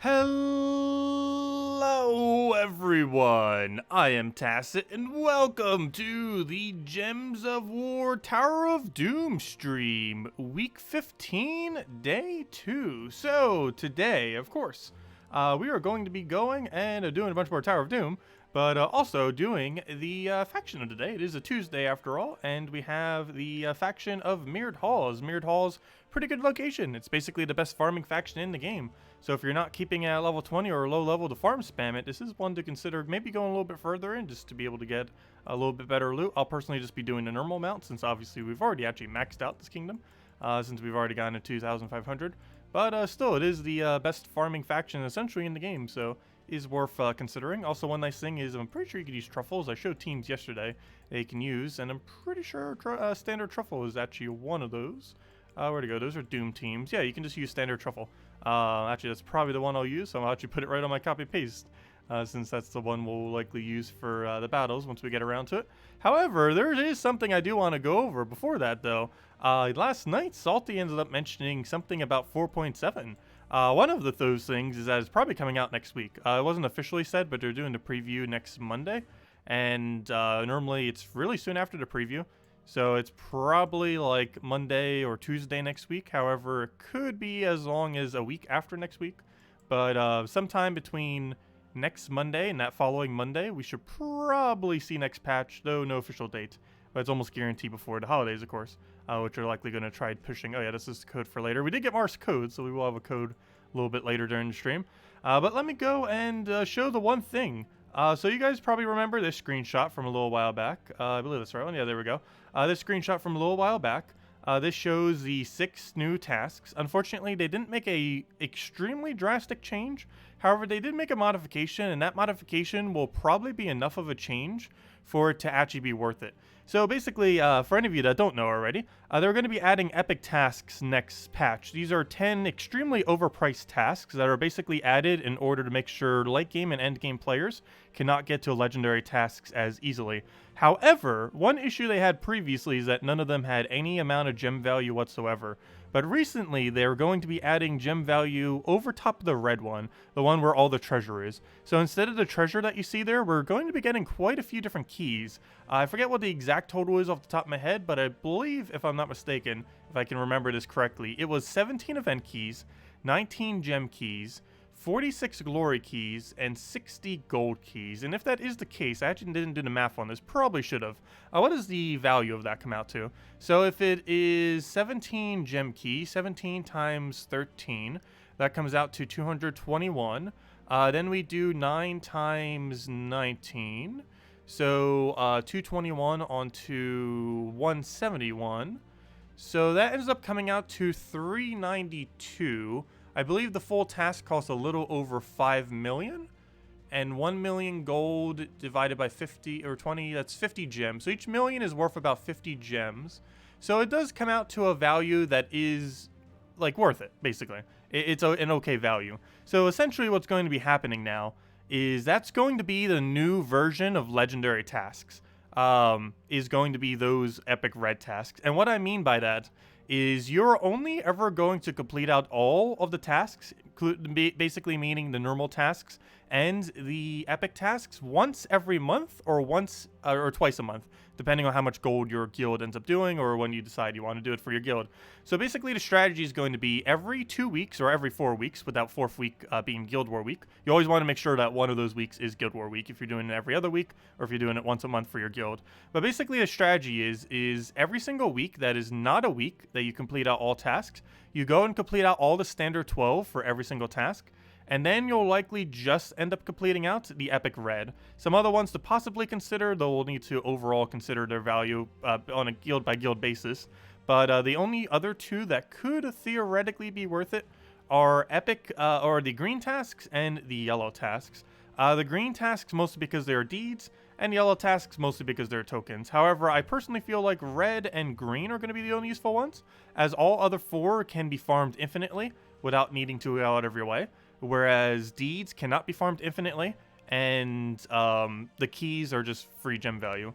Hello everyone, I am Tacet and welcome to the Gems of War Tower of Doom stream, week 15, day 2. So today, of course, we are going to be going and doing a bunch more Tower of Doom, but also doing the faction of today. It is a Tuesday after all, and we have the faction of Mirrored Halls. Mirrored Halls, pretty good location. It's basically the best farming faction in the game. So if you're not keeping at level 20 or low level to farm spam it, this is one to consider maybe going a little bit further in just to be able to get a little bit better loot. I'll personally just be doing the normal amount since obviously we've already actually maxed out this kingdom since we've already gotten to 2,500. But still, it is the best farming faction essentially in the game, so is worth considering. Also, one nice thing is I'm pretty sure you can use truffles. I showed teams yesterday they can use, and I'm pretty sure standard truffle is actually one of those. Where'd it go? Those are Doom teams. Yeah, you can just use standard truffle. Actually, that's probably the one I'll use, so I'll actually put it right on my copy-paste, since that's the one we'll likely use for the battles once we get around to it. However, there is something I do want to go over before that, though. Last night, Salty ended up mentioning something about 4.7. One of those things is that it's probably coming out next week. It wasn't officially said, but they're doing the preview next Monday, and normally it's really soon after the preview. So it's probably like Monday or Tuesday next week. However, it could be as long as a week after next week. But sometime between next Monday and that following Monday, we should probably see next patch, though no official date. But it's almost guaranteed before the holidays, of course, which are likely going to try pushing. Oh yeah, this is the code for later. We did get Mars code, so we will have a code a little bit later during the stream. But let me go and show the one thing. So you guys probably remember this screenshot from a little while back. I believe that's right one. Yeah, there we go. This screenshot from a little while back. This shows the 6 new tasks. Unfortunately, they didn't make a extremely drastic change. However, they did make a modification, and that modification will probably be enough of a change for it to actually be worth it. So basically, for any of you that don't know already, they're going to be adding epic tasks next patch. These are 10 extremely overpriced tasks that are basically added in order to make sure late game and end game players cannot get to legendary tasks as easily. However, one issue they had previously is that none of them had any amount of gem value whatsoever. But recently, they're going to be adding gem value over top of the red one, the one where all the treasure is. So instead of the treasure that you see there, we're going to be getting quite a few different keys. I forget what the exact total is off the top of my head, but I believe, if I'm not mistaken, if I can remember this correctly, it was 17 event keys, 19 gem keys, 46 glory keys, and 60 gold keys. And if that is the case, I actually didn't do the math on this, probably should have. What does the value of that come out to? So if it is 17 gem keys, 17 times 13, that comes out to 221. Then we do 9 times 19. So 221 onto 171. So that ends up coming out to 392. I believe the full task costs a little over 5 million, and 1 million gold divided by 50 or 20, that's 50 gems. So each million is worth about 50 gems. So it does come out to a value that is like worth it, basically. It's an okay value. So essentially what's going to be happening now is that's going to be the new version of legendary tasks, is going to be those epic red tasks. And what I mean by that is you're only ever going to complete out all of the tasks, basically meaning the normal tasks and the epic tasks, once every month or twice a month, depending on how much gold your guild ends up doing or when you decide you want to do it for your guild. So basically the strategy is going to be every 2 weeks or every 4 weeks, without 4th week being Guild War week. You always want to make sure that one of those weeks is Guild War week if you're doing it every other week or if you're doing it once a month for your guild. But basically the strategy is every single week that is not a week that you complete out all tasks, you go and complete out all the standard 12 for every single task, and then you'll likely just end up completing out the epic red. Some other ones to possibly consider, though we'll need to overall consider their value on a guild by guild basis. But the only other 2 that could theoretically be worth it are epic, or the green tasks and the yellow tasks. The green tasks mostly because they are deeds, and yellow tasks mostly because they're tokens. However, I personally feel like red and green are going to be the only useful ones, as all other 4 can be farmed infinitely without needing to go out of your way, whereas deeds cannot be farmed infinitely, and the keys are just free gem value.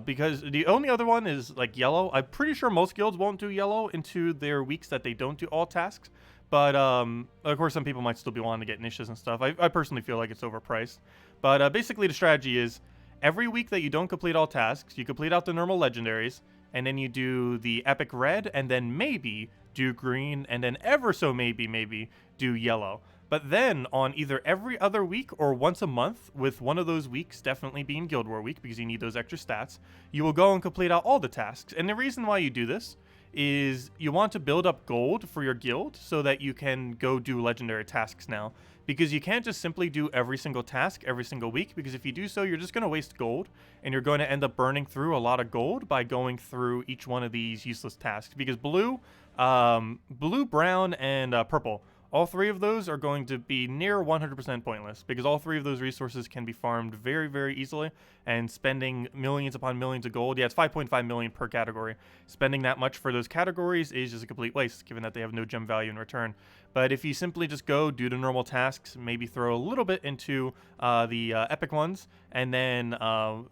Because the only other one is like yellow. I'm pretty sure most guilds won't do yellow into their weeks that they don't do all tasks, But of course, some people might still be wanting to get niches and stuff. I personally feel like it's overpriced. But basically, the strategy is every week that you don't complete all tasks, you complete out the normal legendaries, and then you do the epic red, and then maybe do green, and then ever so maybe do yellow. But then on either every other week or once a month, with one of those weeks definitely being Guild War week because you need those extra stats, you will go and complete out all the tasks. And the reason why you do this is you want to build up gold for your guild so that you can go do legendary tasks now. Because you can't just simply do every single task every single week, because if you do so, you're just going to waste gold, and you're going to end up burning through a lot of gold by going through each one of these useless tasks. Because blue, brown, and purple, all three of those are going to be near 100% pointless, because all three of those resources can be farmed very, very easily, and spending millions upon millions of gold, yeah, it's 5.5 million per category. Spending that much for those categories is just a complete waste, given that they have no gem value in return. But if you simply just go do the normal tasks, maybe throw a little bit into the epic ones, and then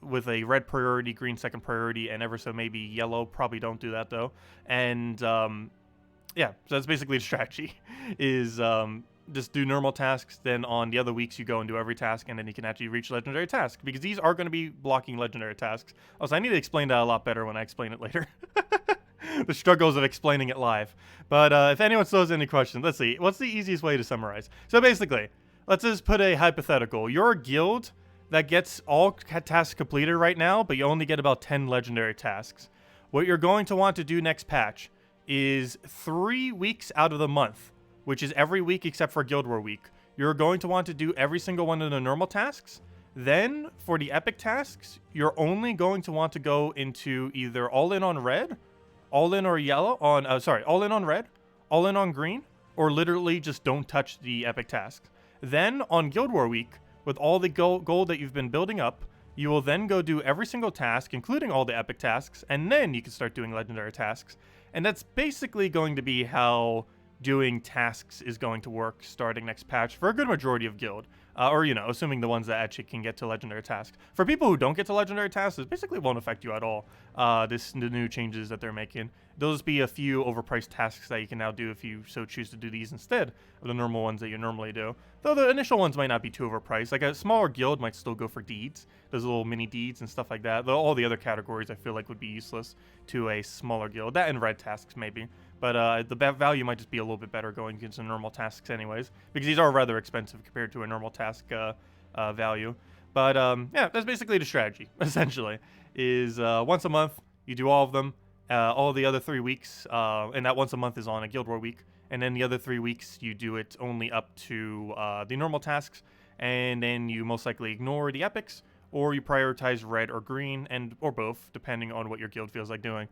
with a red priority, green second priority, and ever so maybe yellow, probably don't do that though, and yeah, so that's basically the strategy, is just do normal tasks, then on the other weeks you go and do every task, and then you can actually reach legendary tasks, because these are going to be blocking legendary tasks. Also, I need to explain that a lot better when I explain it later. The struggles of explaining it live. But if anyone still has any questions, let's see. What's the easiest way to summarize? So basically, let's just put a hypothetical. You're a guild that gets all tasks completed right now, but you only get about 10 legendary tasks. What you're going to want to do next patch is 3 weeks out of the month, which is every week except for Guild War week. You're going to want to do every single one of the normal tasks. Then for the epic tasks, you're only going to want to go into either all in on red, all in or yellow on all in on red, all in on green, or literally just don't touch the epic tasks. Then on Guild War week, with all the gold that you've been building up, you will then go do every single task, including all the epic tasks, and then you can start doing legendary tasks. And that's basically going to be how doing tasks is going to work starting next patch for a good majority of guild. Or, you know, assuming the ones that actually can get to legendary tasks. For people who don't get to legendary tasks, it basically won't affect you at all. The new changes that they're making. There'll just be a few overpriced tasks that you can now do if you so choose to do these instead of the normal ones that you normally do. Though the initial ones might not be too overpriced. Like a smaller guild might still go for deeds. Those little mini deeds and stuff like that. Though all the other categories I feel like would be useless to a smaller guild. That and red tasks maybe. But the value might just be a little bit better going into normal tasks anyways, because these are rather expensive compared to a normal task value. But yeah, that's basically the strategy, essentially, is once a month, you do all of them, all the other 3 weeks, and that once a month is on a Guild War week, and then the other 3 weeks, you do it only up to the normal tasks, and then you most likely ignore the epics, or you prioritize red or green, or both, depending on what your guild feels like doing.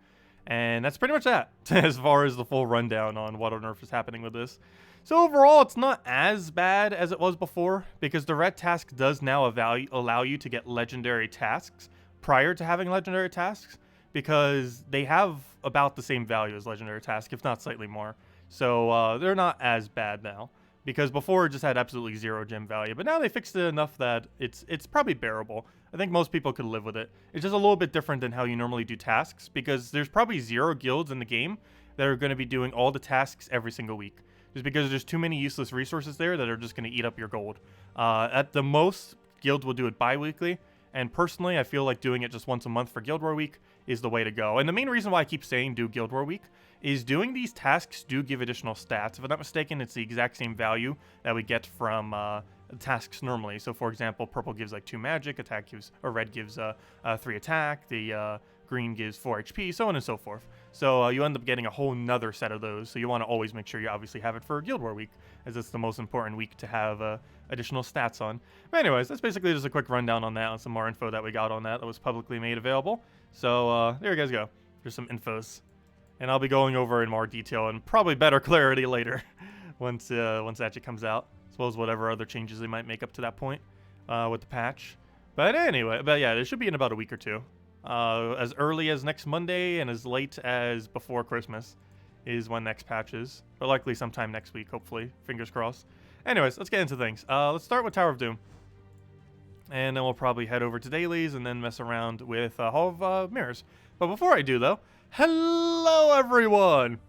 And that's pretty much that, as far as the full rundown on what on earth is happening with this. So overall, it's not as bad as it was before, because the red task does now allow you to get legendary tasks prior to having legendary tasks, because they have about the same value as legendary tasks, if not slightly more. So they're not as bad now, because before it just had absolutely zero gem value, but now they fixed it enough that it's probably bearable. I think most people could live with it. It's just a little bit different than how you normally do tasks, because there's probably 0 guilds in the game that are going to be doing all the tasks every single week, just because there's too many useless resources there that are just going to eat up your gold. At the most, guilds will do it bi-weekly, and personally, I feel like doing it just once a month for Guild War week is the way to go. And the main reason why I keep saying do Guild War week is doing these tasks do give additional stats. If I'm not mistaken, it's the exact same value that we get from tasks normally. So for example, purple gives like 2 magic, attack gives, or red gives 3 attack, the green gives 4 HP, so on and so forth. So you end up getting a whole nother set of those. So you want to always make sure you obviously have it for Guild War week, as it's the most important week to have additional stats on. But anyways, that's basically just a quick rundown on that, and some more info that we got on that was publicly made available. So there you guys go. There's some infos. And I'll be going over in more detail and probably better clarity later once that actually comes out. As well as whatever other changes they might make up to that point with the patch. But anyway, yeah, it should be in about a week or two. As early as next Monday and as late as before Christmas is when next patch is. But likely sometime next week, hopefully. Fingers crossed. Anyways, let's get into things. Let's start with Tower of Doom. And then we'll probably head over to dailies and then mess around with Hall of Mirrors. But before I do, though, hello everyone!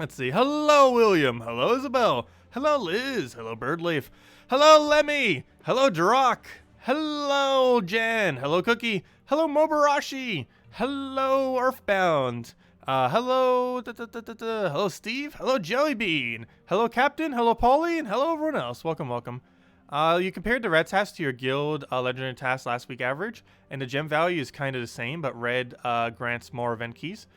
Let's see. Hello, William. Hello, Isabel. Hello, Liz. Hello, Birdleaf. Hello, Lemmy. Hello, Drock. Hello, Jan. Hello, Cookie. Hello, Mobarashi. Hello, Earthbound. Hello, Steve. Hello, Jellybean. Hello, Captain. Hello, Paulie. And hello, everyone else. Welcome, welcome. You compared the red task to your guild legendary task last week average, and the gem value is kind of the same, but red grants more event keys.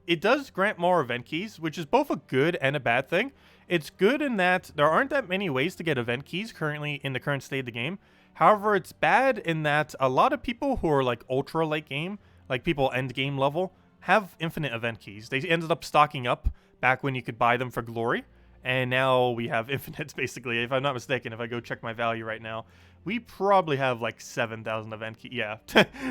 It does grant more event keys, which is both a good and a bad thing. It's good in that there aren't that many ways to get event keys currently in the current state of the game. However, it's bad in that a lot of people who are like ultra late game, like people end game level, have infinite event keys. They ended up stocking up back when you could buy them for glory. And now we have infinites, basically. If I'm not mistaken, if I go check my value right now, we probably have like 7,000 event keys. Yeah,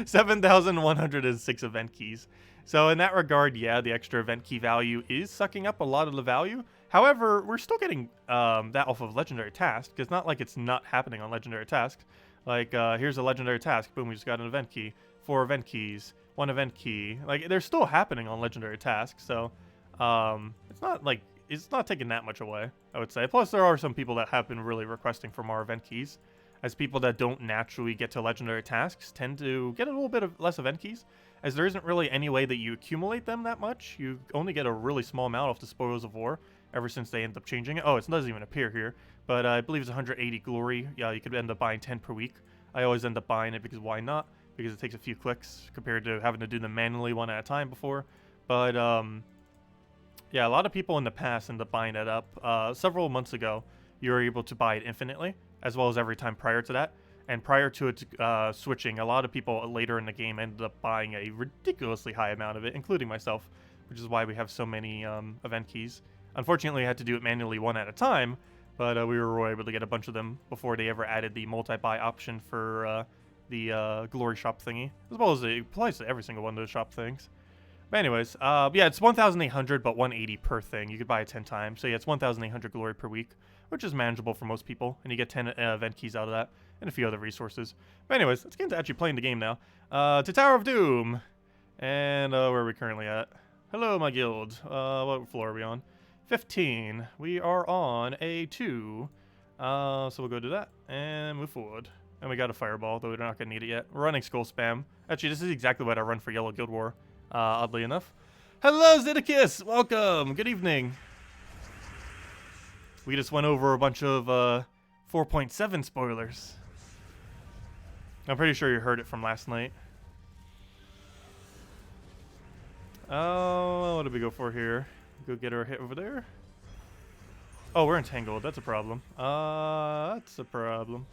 7,106 event keys. So in that regard, yeah, the extra event key value is sucking up a lot of the value. However, we're still getting that off of legendary task. It's not like it's not happening on legendary tasks. Like, here's a legendary task. Boom, we just got an event key. 4 event keys. 1 event key. Like, they're still happening on legendary tasks. So it's not like... It's not taking that much away, I would say. Plus, there are some people that have been really requesting for more event keys, as people that don't naturally get to legendary tasks tend to get a little bit of less event keys, as there isn't really any way that you accumulate them that much. You only get a really small amount off the Spoils of War ever since they end up changing it. Oh, it doesn't even appear here, but I believe it's 180 glory. Yeah, you could end up buying 10 per week. I always end up buying it because why not? Because it takes a few clicks compared to having to do them manually one at a time before. But yeah, a lot of people in the past end up buying it up. Several months ago, you were able to buy it infinitely, as well as every time prior to that. And prior to it switching, a lot of people later in the game ended up buying a ridiculously high amount of it, including myself, which is why we have so many event keys. Unfortunately, I had to do it manually one at a time, but we were able to get a bunch of them before they ever added the multi-buy option for the glory shop thingy, as well as it applies to every single one of those shop things. But anyways, yeah, it's 1,800, but 180 per thing. You could buy it 10 times. So yeah, it's 1,800 glory per week, which is manageable for most people. And you get 10 event keys out of that, and a few other resources. But anyways, let's get into actually playing the game now. To Tower of Doom. And where are we currently at? Hello, my guild. What floor are we on? 15. We are on A2. So we'll go do that, and move forward. And we got a fireball, though we're not going to need it yet. We're running skull spam. Actually, this is exactly what I run for Yellow Guild War. Oddly enough. Hello, Zeddicus! Welcome! Good evening. We just went over a bunch of 4.7 spoilers. I'm pretty sure you heard it from last night. Oh, what did we go for here? Go get our hit over there. Oh, we're entangled. That's a problem. That's a problem.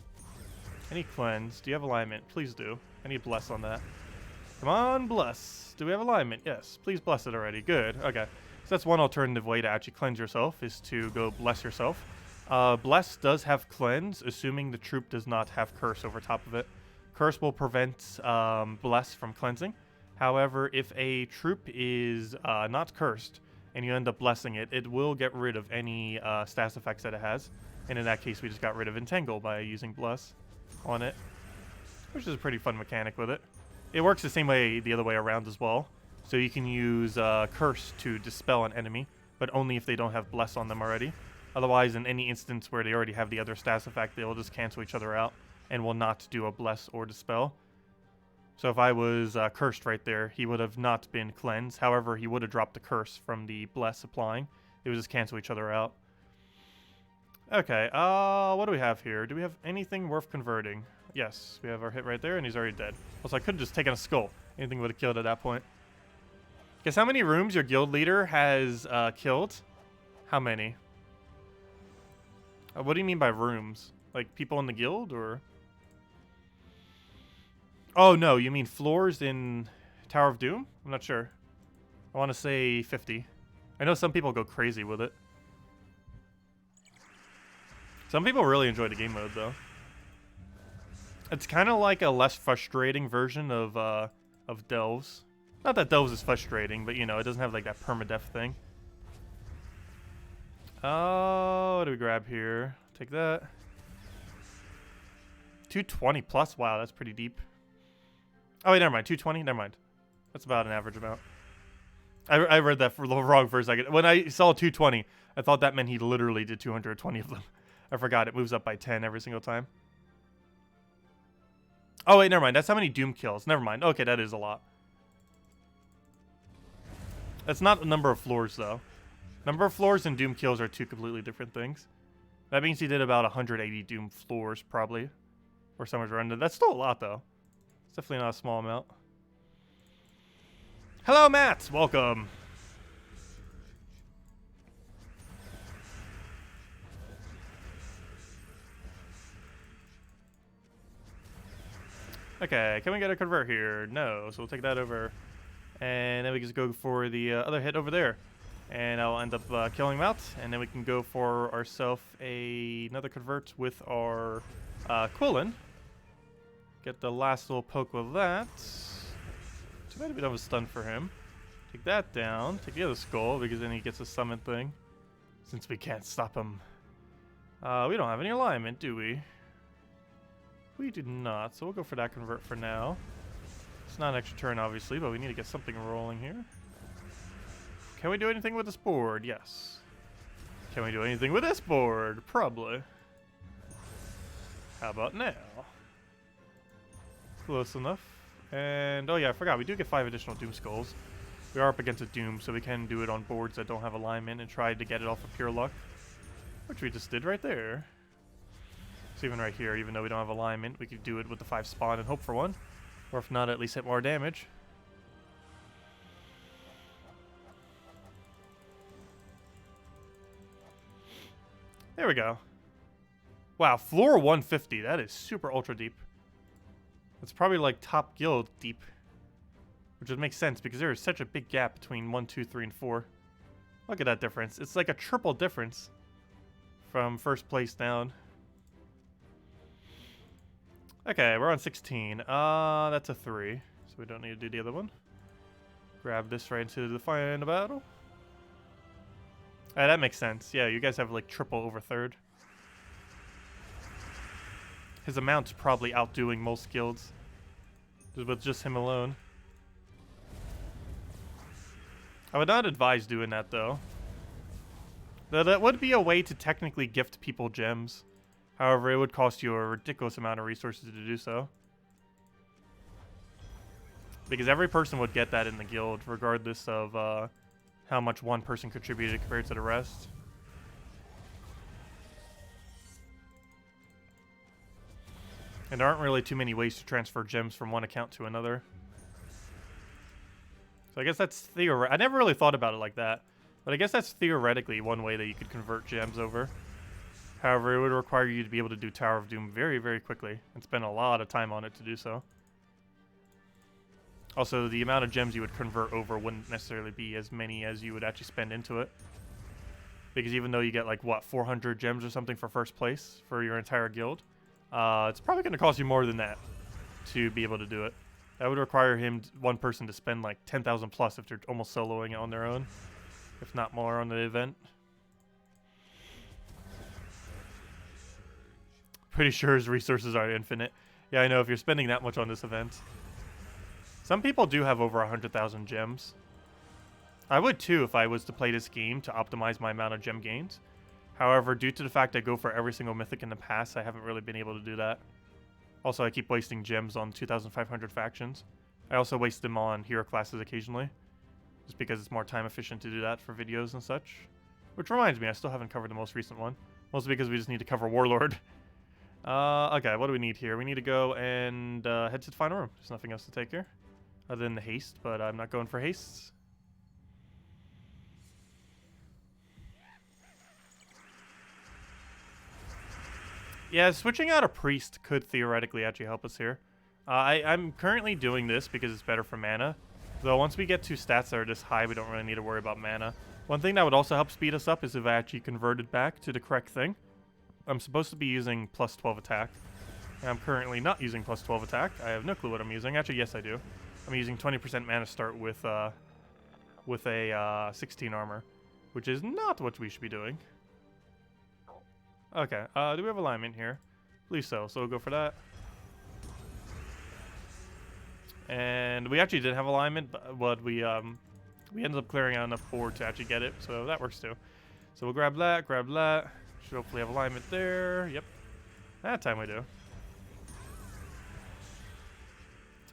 I need cleanse. Do you have alignment? Please do. I need bless on that. Come on, bless. Do we have alignment? Yes. Please bless it already. Good. Okay. So that's one alternative way to actually cleanse yourself, is to go bless yourself. Bless does have cleanse, assuming the troop does not have curse over top of it. Curse will prevent bless from cleansing. However, if a troop is not cursed and you end up blessing it, it will get rid of any stats effects that it has. And in that case, we just got rid of entangle by using bless on it, which is a pretty fun mechanic with it. It works the same way the other way around as well. So you can use Curse to dispel an enemy, but only if they don't have Bless on them already. Otherwise, in any instance where they already have the other stats effect, they will just cancel each other out and will not do a Bless or Dispel. So if I was Cursed right there, he would have not been cleansed. However, he would have dropped the Curse from the Bless applying. It would just cancel each other out. Okay, what do we have here? Do we have anything worth converting? Yes, we have our hit right there, and he's already dead. Also, I could have just taken a skull. Anything would have killed at that point. Guess how many rooms your guild leader has killed? How many? What do you mean by rooms? Like people in the guild, or? Oh, no, you mean floors in Tower of Doom? I'm not sure. I want to say 50. I know some people go crazy with it. Some people really enjoy the game mode, though. It's kind of like a less frustrating version of Delves. Not that Delves is frustrating, but, you know, it doesn't have, like, that permadeath thing. Oh, what do we grab here? Take that. 220 plus. Wow, that's pretty deep. Oh, wait, never mind. 220? Never mind. That's about an average amount. I read that wrong for a second. When I saw 220, I thought that meant he literally did 220 of them. I forgot it moves up by 10 every single time. Oh, wait, never mind. That's how many Doom kills. Never mind. Okay, that is a lot. That's not the number of floors, though. Number of floors and Doom kills are two completely different things. That means he did about 180 Doom floors, probably. Or somewhere around there. That's still a lot, though. It's definitely not a small amount. Hello, Matt! Welcome. Okay, can we get a convert here? No, so we'll take that over. And then we just go for the other hit over there. And I'll end up killing him out. And then we can go for ourselves another convert with our Quillen. Get the last little poke with that. Too bad we don't have a stun for him. Take that down. Take the other skull because then he gets a summon thing. Since we can't stop him. We don't have any alignment, do we? We do not, so we'll go for that convert for now. It's not an extra turn, obviously, but we need to get something rolling here. Can we do anything with this board? Yes. Can we do anything with this board? Probably. How about now? Close enough. And, oh yeah, I forgot, we do get 5 additional Doom Skulls. We are up against a Doom, so we can do it on boards that don't have alignment and try to get it off of pure luck. Which we just did right there. So even right here, even though we don't have alignment, we could do it with the 5 spawn and hope for one. Or if not, at least hit more damage. There we go. Wow, floor 150. That is super ultra deep. That's probably like top guild deep. Which would make sense because there is such a big gap between 1, 2, 3, and 4. Look at that difference. It's like a triple difference from first place down. Okay, we're on 16. That's a 3. So we don't need to do the other one. Grab this right into the final battle. That makes sense. Yeah, you guys have like triple over third. His amount's probably outdoing most guilds. With just him alone. I would not advise doing that though. Though that would be a way to technically gift people gems. However, it would cost you a ridiculous amount of resources to do so. Because every person would get that in the guild, regardless of how much one person contributed compared to the rest. And there aren't really too many ways to transfer gems from one account to another. So I guess that's theoretical. I never really thought about it like that. But I guess that's theoretically one way that you could convert gems over. However, it would require you to be able to do Tower of Doom very, very quickly. And spend a lot of time on it to do so. Also, the amount of gems you would convert over wouldn't necessarily be as many as you would actually spend into it. Because even though you get like, what, 400 gems or something for first place for your entire guild, it's probably going to cost you more than that to be able to do it. That would require one person to spend like 10,000 plus if they're almost soloing it on their own. If not more on the event. Pretty sure his resources are infinite. Yeah, I know, if you're spending that much on this event. Some people do have over 100,000 gems. I would too if I was to play this game to optimize my amount of gem gains. However, due to the fact I go for every single mythic in the past, I haven't really been able to do that. Also, I keep wasting gems on 2,500 factions. I also waste them on hero classes occasionally. Just because it's more time efficient to do that for videos and such. Which reminds me, I still haven't covered the most recent one. Mostly because we just need to cover Warlord. Okay, what do we need here? We need to go and head to the final room. There's nothing else to take here. Other than the haste, but I'm not going for hastes. Yeah, switching out a priest could theoretically actually help us here. I'm currently doing this because it's better for mana. Though once we get to stats that are this high, we don't really need to worry about mana. One thing that would also help speed us up is if I actually converted back to the correct thing. I'm supposed to be using plus 12 attack. And I'm currently not using plus 12 attack. I have no clue what I'm using. Actually, yes, I do. I'm using 20% mana start with a 16 armor, which is not what we should be doing. Okay, do we have alignment here? I believe so, so we'll go for that. And we actually did have alignment, but we We ended up clearing out enough board to actually get it, so that works too. So we'll grab that, grab that. Should hopefully have alignment there. Yep. That time we do.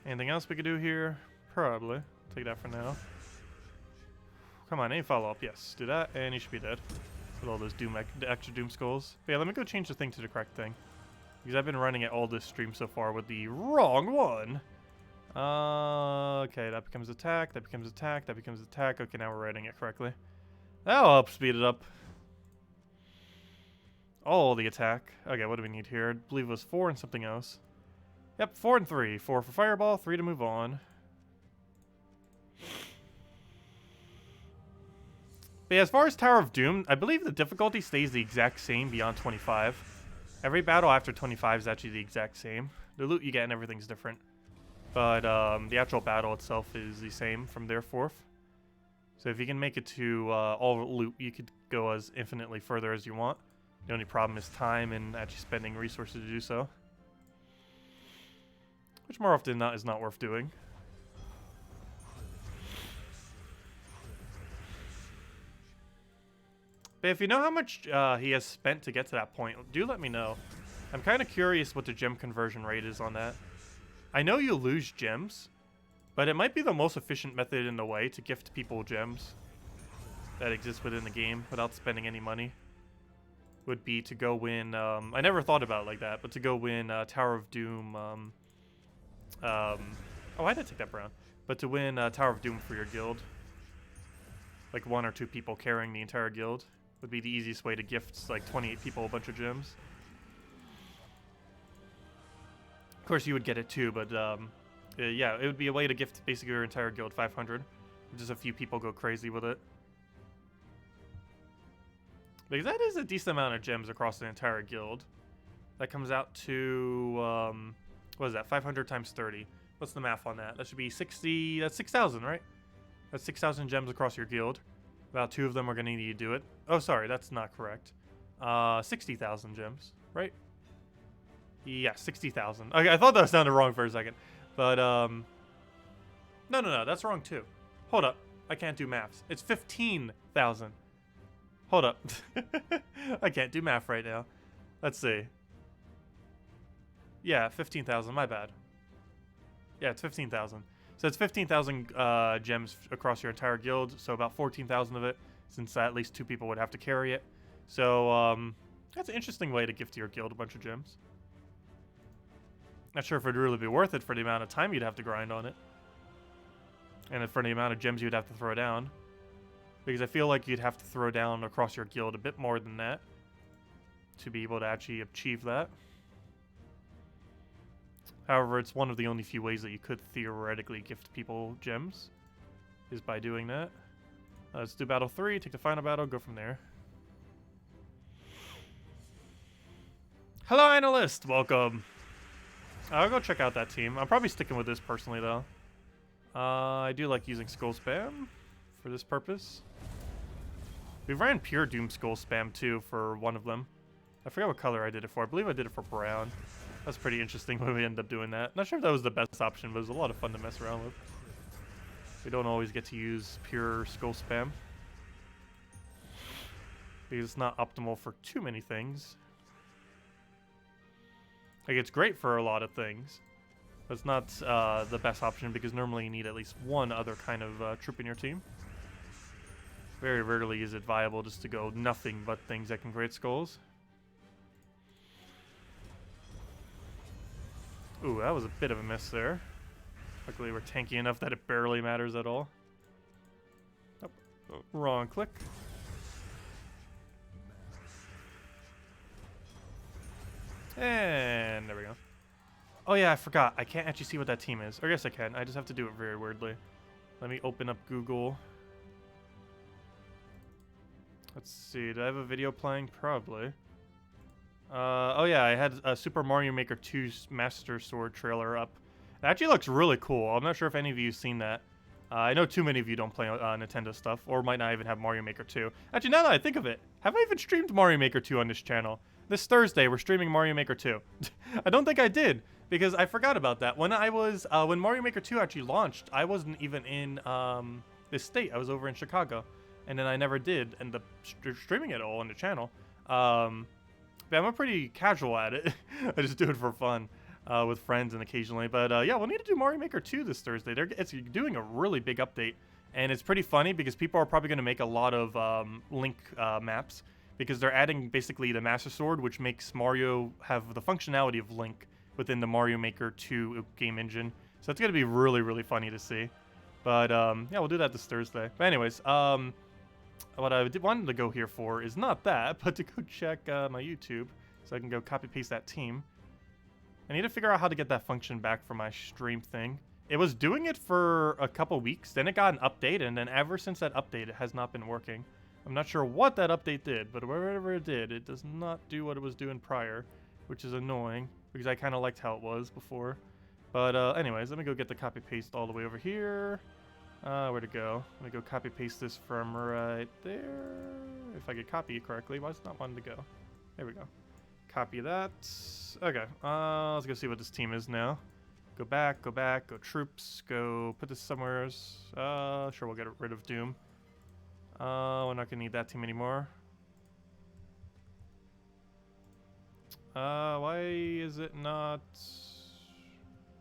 Anything else we could do here? Probably. Take that for now. Come on, any follow-up. Yes, do that, and he should be dead. With all those extra Doom Skulls. But yeah, let me go change the thing to the correct thing. Because I've been running it all this stream so far with the wrong one. Okay, that becomes attack, that becomes attack, that becomes attack. Okay, now we're writing it correctly. That'll help speed it up. All the attack. Okay, what do we need here? I believe it was 4 and something else. Yep, 4 and 3. 4 for Fireball, 3 to move on. But yeah, as far as Tower of Doom, I believe the difficulty stays the exact same beyond 25. Every battle after 25 is actually the exact same. The loot you get and everything's different. But the actual battle itself is the same from there forth. So if you can make it to all loot, you could go as infinitely further as you want. The only problem is time and actually spending resources to do so. Which more often than not is not worth doing. But if you know how much he has spent to get to that point, do let me know. I'm kind of curious what the gem conversion rate is on that. I know you lose gems, but it might be the most efficient method in the way to gift people gems that exist within the game without spending any money. Would be to go win, I never thought about it like that, but to go win Tower of Doom, oh, I did take that brown. But to win Tower of Doom for your guild, like 1 or 2 people carrying the entire guild, would be the easiest way to gift like 28 people a bunch of gems. Of course, you would get it too, but yeah, it would be a way to gift basically your entire guild 500. Just a few people go crazy with it. Because that is a decent amount of gems across the entire guild. That comes out to, what is that, 500 times 30. What's the math on that? That should be 60, that's 6,000, right? That's 6,000 gems across your guild. About 2 of them are going to need you to do it. Oh, sorry, that's not correct. 60,000 gems, right? Yeah, 60,000. Okay, I thought that sounded wrong for a second. But, no, that's wrong too. Hold up, I can't do maths. It's 15,000. Hold up. I can't do math right now. Let's see. Yeah, 15,000, my bad. Yeah, it's 15,000. So it's 15,000 gems across your entire guild, so about 14,000 of it, since at least 2 people would have to carry it. So that's an interesting way to gift your guild a bunch of gems. Not sure if it'd really be worth it for the amount of time you'd have to grind on it. And for the amount of gems you'd have to throw down. Because I feel like you'd have to throw down across your guild a bit more than that to be able to actually achieve that. However, it's one of the only few ways that you could theoretically gift people gems, is by doing that. Let's do battle 3, take the final battle, go from there. Hello, Analyst! Welcome! I'll go check out that team. I'm probably sticking with this personally, though. I do like using Skull Spam for this purpose. We ran pure Doom Skull Spam, too, for one of them. I forgot what color I did it for. I believe I did it for brown. That's pretty interesting when we ended up doing that. Not sure if that was the best option, but it was a lot of fun to mess around with. We don't always get to use pure Skull Spam, because it's not optimal for too many things. Like, it's great for a lot of things, but it's not the best option, because normally you need at least one other kind of troop in your team. Very rarely is it viable just to go nothing but things that can create skulls. Ooh, that was a bit of a miss there. Luckily we're tanky enough that it barely matters at all. Oh, wrong click. And there we go. Oh yeah, I forgot. I can't actually see what that team is. Or yes I can. I just have to do it very weirdly. Let me open up Google. Let's see. Do I have a video playing? Probably. Oh yeah, I had a Super Mario Maker 2 Master Sword trailer up. It actually looks really cool. I'm not sure if any of you have seen that. I know too many of you don't play Nintendo stuff, or might not even have Mario Maker 2. Actually, now that I think of it, have I even streamed Mario Maker 2 on this channel? This Thursday, we're streaming Mario Maker 2. I don't think I did, because I forgot about that. When I was, when Mario Maker 2 actually launched, I wasn't even in, this state. I was over in Chicago, and then I never did end up streaming it all on the channel. But I'm a pretty casual at it. I just do it for fun with friends and occasionally. But yeah, we'll need to do Mario Maker 2 this Thursday. It's doing a really big update. And it's pretty funny because people are probably going to make a lot of Link maps because they're adding basically the Master Sword, which makes Mario have the functionality of Link within the Mario Maker 2 game engine. So it's going to be really, really funny to see. But yeah, we'll do that this Thursday. But anyways, what I wanted to go here for is not that, but to go check my YouTube so I can go copy-paste that team. I need to figure out how to get that function back for my stream thing. It was doing it for a couple weeks, then it got an update, and then ever since that update, it has not been working. I'm not sure what that update did, but whatever it did, it does not do what it was doing prior, which is annoying, because I kind of liked how it was before. But anyways, let me go get the copy-paste all the way over here. Where to go? Let me go copy-paste this from right there. If I could copy it correctly, why is it not wanting to go? There we go. Copy that. Okay, let's go see what this team is now. Go back, go troops, go put this somewhere else. Sure, we'll get rid of Doom. We're not gonna need that team anymore. Why is it not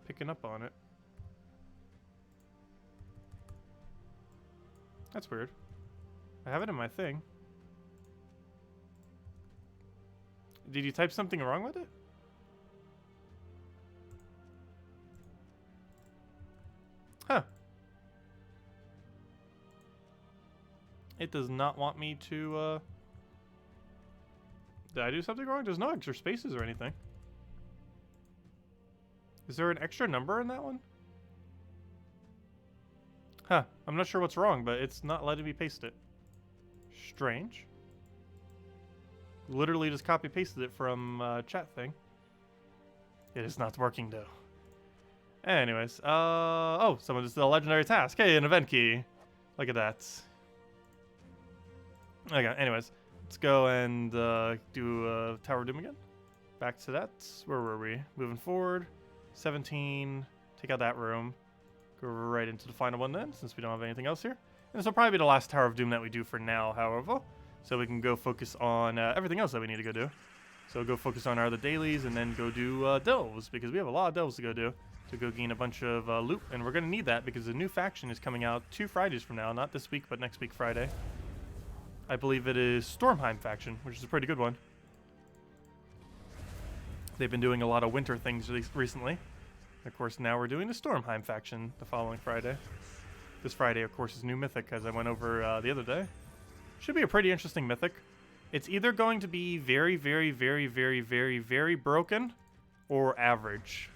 picking up on it? That's weird. I have it in my thing. Did you type something wrong with it? Huh. It does not want me to, Did I do something wrong? There's no extra spaces or anything. Is there an extra number in that one? Huh. I'm not sure what's wrong, but it's not letting me paste it. Strange. Literally just copy-pasted it from chat thing. It is not working, though. Anyways, oh, someone just did a legendary task. Hey, an event key. Look at that. Okay, anyways, let's go and do Tower of Doom again. Back to that. Where were we? Moving forward. 17. Take out that room. Go right into the final one then, since we don't have anything else here. And this will probably be the last Tower of Doom that we do for now, however. So we can go focus on everything else that we need to go do. So go focus on our other dailies and then go do delves, because we have a lot of delves to go do. To go gain a bunch of loot, and we're going to need that because the new faction is coming out 2 Fridays from now. Not this week, but next week Friday. I believe it is Stormheim faction, which is a pretty good one. They've been doing a lot of winter things recently. Of course, now we're doing the Stormheim faction the following Friday. This Friday, of course, is new Mythic, as I went over the other day. Should be a pretty interesting Mythic. It's either going to be very, very, very, very, very, very broken or average.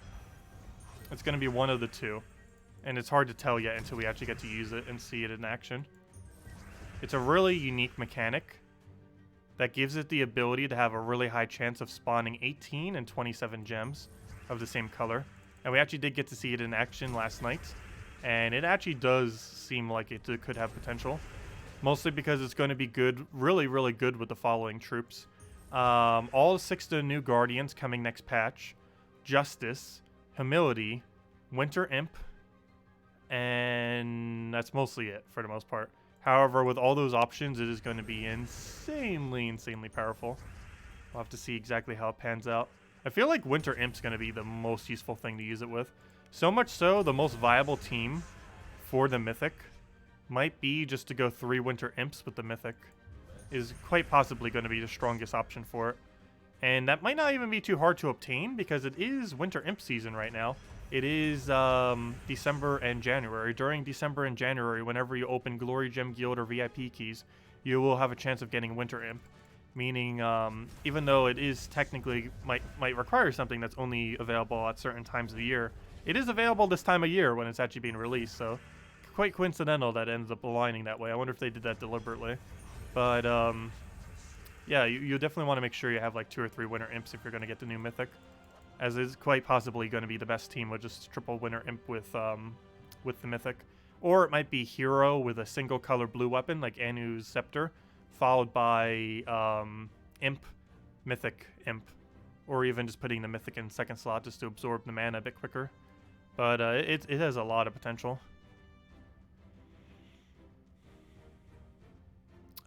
It's going to be one of the two. And it's hard to tell yet until we actually get to use it and see it in action. It's a really unique mechanic that gives it the ability to have a really high chance of spawning 18 and 27 gems of the same color. And we actually did get to see it in action last night. And it actually does seem like it could have potential. Mostly because it's going to be good, really, really good with the following troops. All 6 of the new Guardians coming next patch. Justice, Humility, Winter Imp, and that's mostly it for the most part. However, with all those options, it is going to be insanely, insanely powerful. We'll have to see exactly how it pans out. I feel like Winter Imp's going to be the most useful thing to use it with. So much so, the most viable team for the Mythic might be just to go 3 Winter Imps with the Mythic. Is quite possibly going to be the strongest option for it. And that might not even be too hard to obtain because it is Winter Imp season right now. It is December and January. During December and January, whenever you open Glory Gem Guild or VIP keys, you will have a chance of getting Winter Imp. Meaning, even though it is technically might require something that's only available at certain times of the year, it is available this time of year when it's actually being released. So, quite coincidental that it ends up aligning that way. I wonder if they did that deliberately. But, yeah, you definitely want to make sure you have like 2 or 3 Winter Imps if you're going to get the new Mythic. As is quite possibly going to be the best team with just triple Winter Imp with the Mythic. Or it might be Hero with a single color blue weapon like Anu's Scepter, followed by Imp, Mythic, Imp. Or even just putting the Mythic in second slot just to absorb the mana a bit quicker. But it has a lot of potential.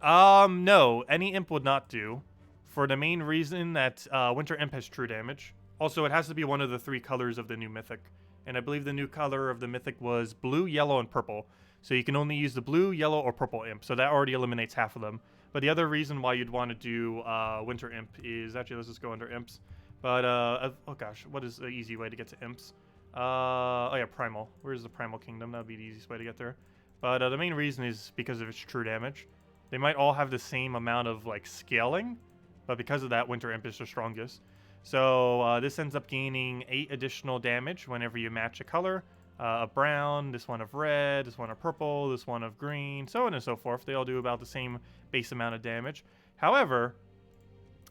No, any imp would not do, for the main reason that Winter Imp has true damage. Also, it has to be one of the 3 colors of the new Mythic, and I believe the new color of the Mythic was blue, yellow, and purple. So you can only use the blue, yellow, or purple imp, so that already eliminates half of them. But the other reason why you'd want to do Winter Imp is, actually, let's just go under imps. But, oh gosh, what is the easy way to get to imps? Oh yeah, Primal. Where's the Primal Kingdom? That would be the easiest way to get there. But the main reason is because of its true damage. They might all have the same amount of, like, scaling, but because of that, Winter Imp is the strongest. So this ends up gaining 8 additional damage whenever you match a color. A brown, this one of red, this one of purple, this one of green, so on and so forth. They all do about the same base amount of damage. However,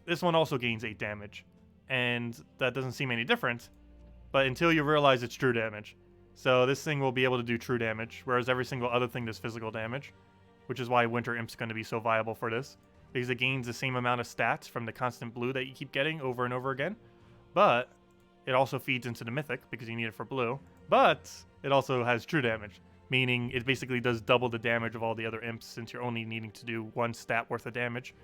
this one also gains 8 damage, and that doesn't seem any different, but until you realize it's true damage. So this thing will be able to do true damage, whereas every single other thing does physical damage, which is why Winter Imp's going to be so viable for this, because it gains the same amount of stats from the constant blue that you keep getting over and over again, but it also feeds into the Mythic because you need it for blue. But it also has true damage, meaning it basically does double the damage of all the other imps since you're only needing to do 1 stat worth of damage.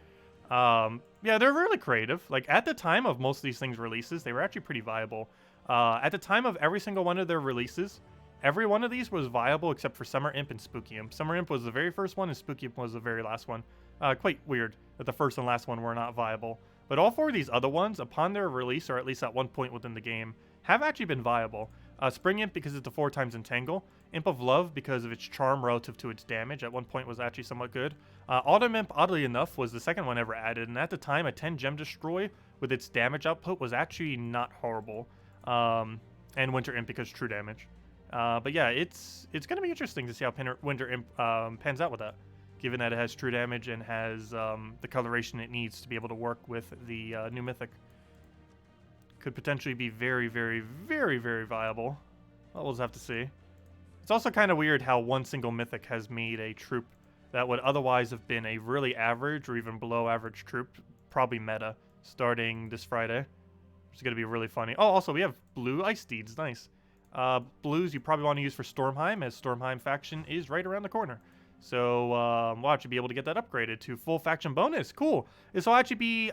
Yeah, they're really creative. Like, at the time of most of these things' releases, they were actually pretty viable. At the time of every single one of their releases, every one of these was viable except for Summer Imp and Spooky Imp. Summer Imp was the very first one and Spooky Imp was the very last one. Quite weird that the first and last one were not viable. But all 4 of these other ones, upon their release, or at least at one point within the game, have actually been viable. Spring Imp because it's a 4 times Entangle. Imp of Love because of its charm relative to its damage. At one point was actually somewhat good. Autumn Imp, oddly enough, was the second one ever added. And at the time, a 10 Gem Destroy with its damage output was actually not horrible. And Winter Imp because true damage. But yeah, it's going to be interesting to see how Winter Imp pans out with that, given that it has true damage and has the coloration it needs to be able to work with the new Mythic. Could potentially be very, very, very, very viable. We'll just have to see. It's also kind of weird how one single Mythic has made a troop that would otherwise have been a really average or even below average troop, probably meta, starting this Friday. Which is going to be really funny. Oh, also, we have blue Ice Steeds. Nice. Blues you probably want to use for Stormheim, as Stormheim faction is right around the corner. So we'll actually be able to get that upgraded to full faction bonus. Cool. This will actually be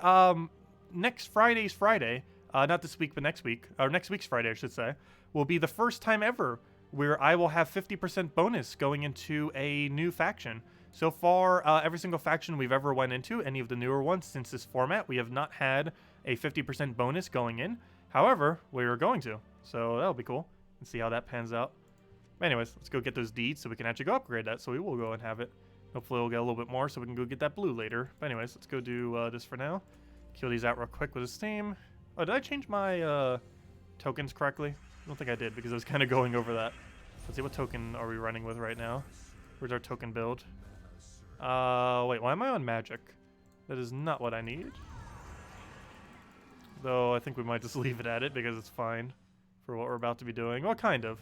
next Friday's Friday. Not this week, but next week. Or next week's Friday, I should say. Will be the first time ever where I will have 50% bonus going into a new faction. So far, every single faction we've ever went into, any of the newer ones since this format, we have not had a 50% bonus going in. However, we're going to. So that'll be cool. And see how that pans out. Anyways, let's go get those deeds so we can actually go upgrade that. So we will go and have it. Hopefully we'll get a little bit more so we can go get that blue later. But anyways, let's go do this for now. Kill these out real quick with a steam. Oh, did I change my tokens correctly? I don't think I did because I was kind of going over that. Let's see, what token are we running with right now? Where's our token build? Wait, why am I on magic? That is not what I need. Though I think we might just leave it at it because it's fine for what we're about to be doing. Well, kind of.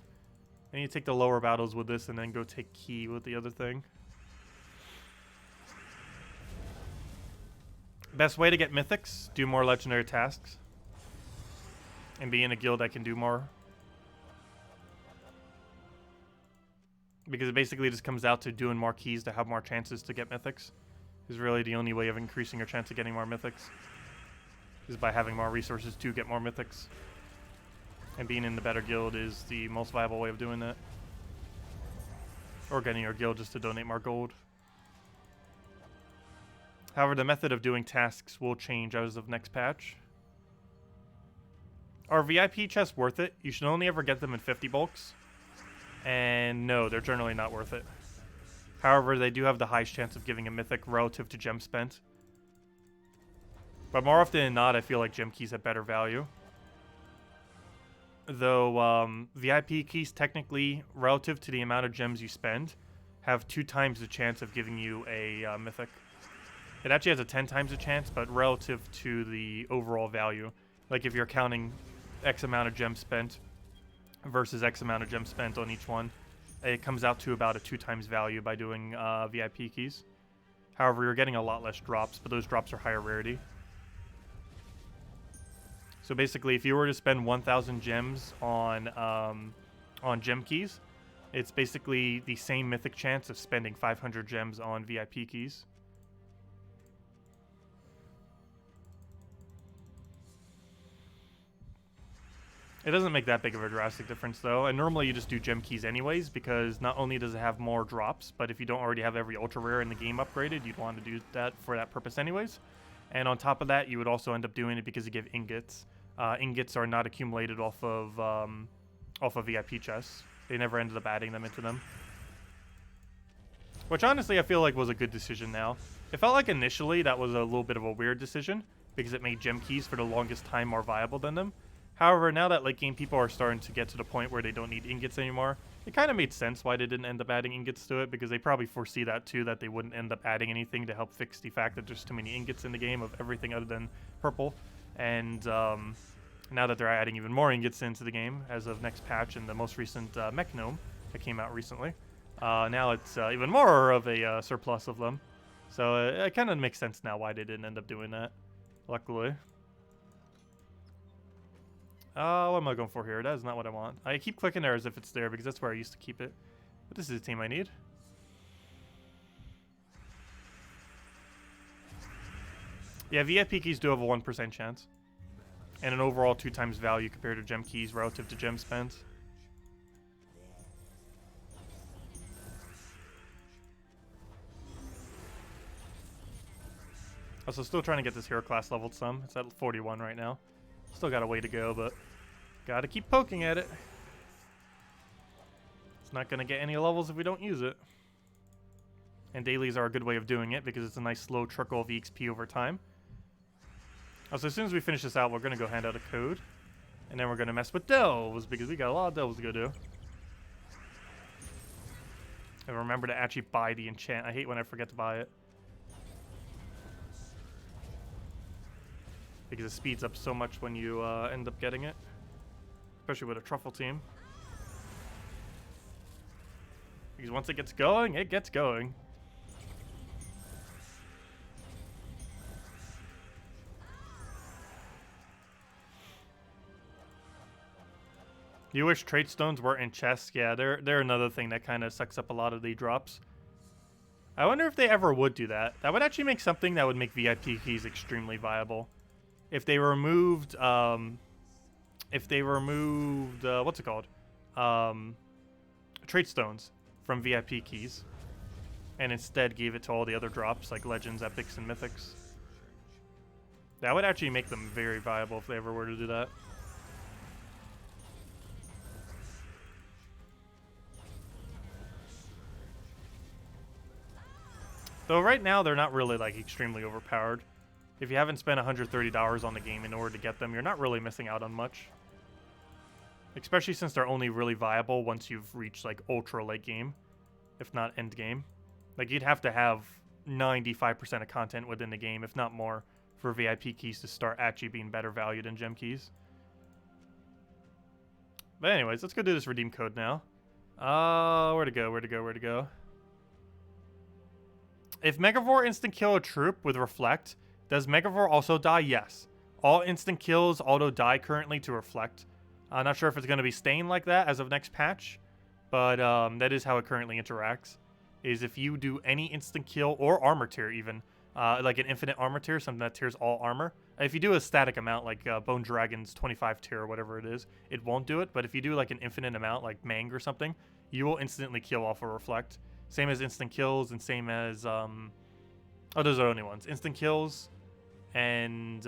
I need to take the lower battles with this and then go take key with the other thing. Best way to get mythics, do more legendary tasks. And be in a guild that can do more. Because it basically just comes out to doing more keys to have more chances to get mythics. Is really the only way of increasing your chance of getting more mythics. Is by having more resources to get more mythics. And being in the better guild is the most viable way of doing that. Or getting your guild just to donate more gold. However, the method of doing tasks will change as of next patch. Are VIP chests worth it? You should only ever get them in 50 bulks. And no, they're generally not worth it. However, they do have the highest chance of giving a mythic relative to gem spent. But more often than not, I feel like gem keys have better value. Though VIP keys technically, relative to the amount of gems you spend, have 2 times the chance of giving you a mythic. It actually has a 10 times a chance, but relative to the overall value. Like if you're counting X amount of gems spent versus X amount of gems spent on each one, it comes out to about a 2 times value by doing VIP keys. However, you're getting a lot less drops, but those drops are higher rarity. So basically, if you were to spend 1,000 gems on gem keys, it's basically the same mythic chance of spending 500 gems on VIP keys. It doesn't make that big of a drastic difference, though. And normally you just do gem keys anyways, because not only does it have more drops, but if you don't already have every ultra rare in the game upgraded, you'd want to do that for that purpose anyways. And on top of that, you would also end up doing it because you give ingots. Ingots are not accumulated off of VIP chests. They never ended up adding them into them. Which honestly I feel like was a good decision now. It felt like initially that was a little bit of a weird decision, because it made gem keys for the longest time more viable than them. However, now that late game people are starting to get to the point where they don't need ingots anymore, it kind of made sense why they didn't end up adding ingots to it, because they probably foresee that too, that they wouldn't end up adding anything to help fix the fact that there's too many ingots in the game of everything other than purple. And now that they're adding even more ingots into the game as of next patch and the most recent mech gnome that came out recently, now it's even more of a surplus of them. So it kind of makes sense now why they didn't end up doing that, luckily. What am I going for here? That is not what I want. I keep clicking there as if it's there because that's where I used to keep it. But this is the team I need. Yeah, VIP keys do have a 1% chance. And an overall 2 times value compared to gem keys relative to gem spends. Also, still trying to get this hero class leveled some. It's at 41 right now. Still got a way to go, but gotta keep poking at it. It's not gonna get any levels if we don't use it. And dailies are a good way of doing it because it's a nice slow trickle of EXP over time. Also, as soon as we finish this out, we're gonna go hand out a code. And then we're gonna mess with delves because we got a lot of delves to go do. And remember to actually buy the enchant. I hate when I forget to buy it. Because it speeds up so much when you end up getting it. Especially with a truffle team. Because once it gets going, it gets going. You wish trait stones were in chests? Yeah, they're another thing that kind of sucks up a lot of the drops. I wonder if they ever would do that. That would actually make something that would make VIP keys extremely viable. If they removed, what's it called? Trait stones from VIP keys. And instead gave it to all the other drops, like legends, epics, and mythics. That would actually make them very viable if they ever were to do that. Though right now, they're not really, like, extremely overpowered. If you haven't spent $130 on the game in order to get them, you're not really missing out on much. Especially since they're only really viable once you've reached, like, ultra late game. If not end game. Like, you'd have to have 95% of content within the game, if not more, for VIP keys to start actually being better valued than gem keys. But anyways, let's go do this redeem code now. Where to go? If Megavore instant kill a troop with Reflect, does Megavore also die? Yes. All instant kills auto die currently to Reflect. I'm not sure if it's going to be staying like that as of next patch, but that is how it currently interacts. Is if you do any instant kill or armor tier even, like an infinite armor tier, something that tiers all armor. If you do a static amount like Bone Dragon's 25 tier or whatever it is, it won't do it. But if you do like an infinite amount like Mang or something, you will instantly kill off a Reflect. Same as instant kills and same as, oh, those are the only ones. Instant kills and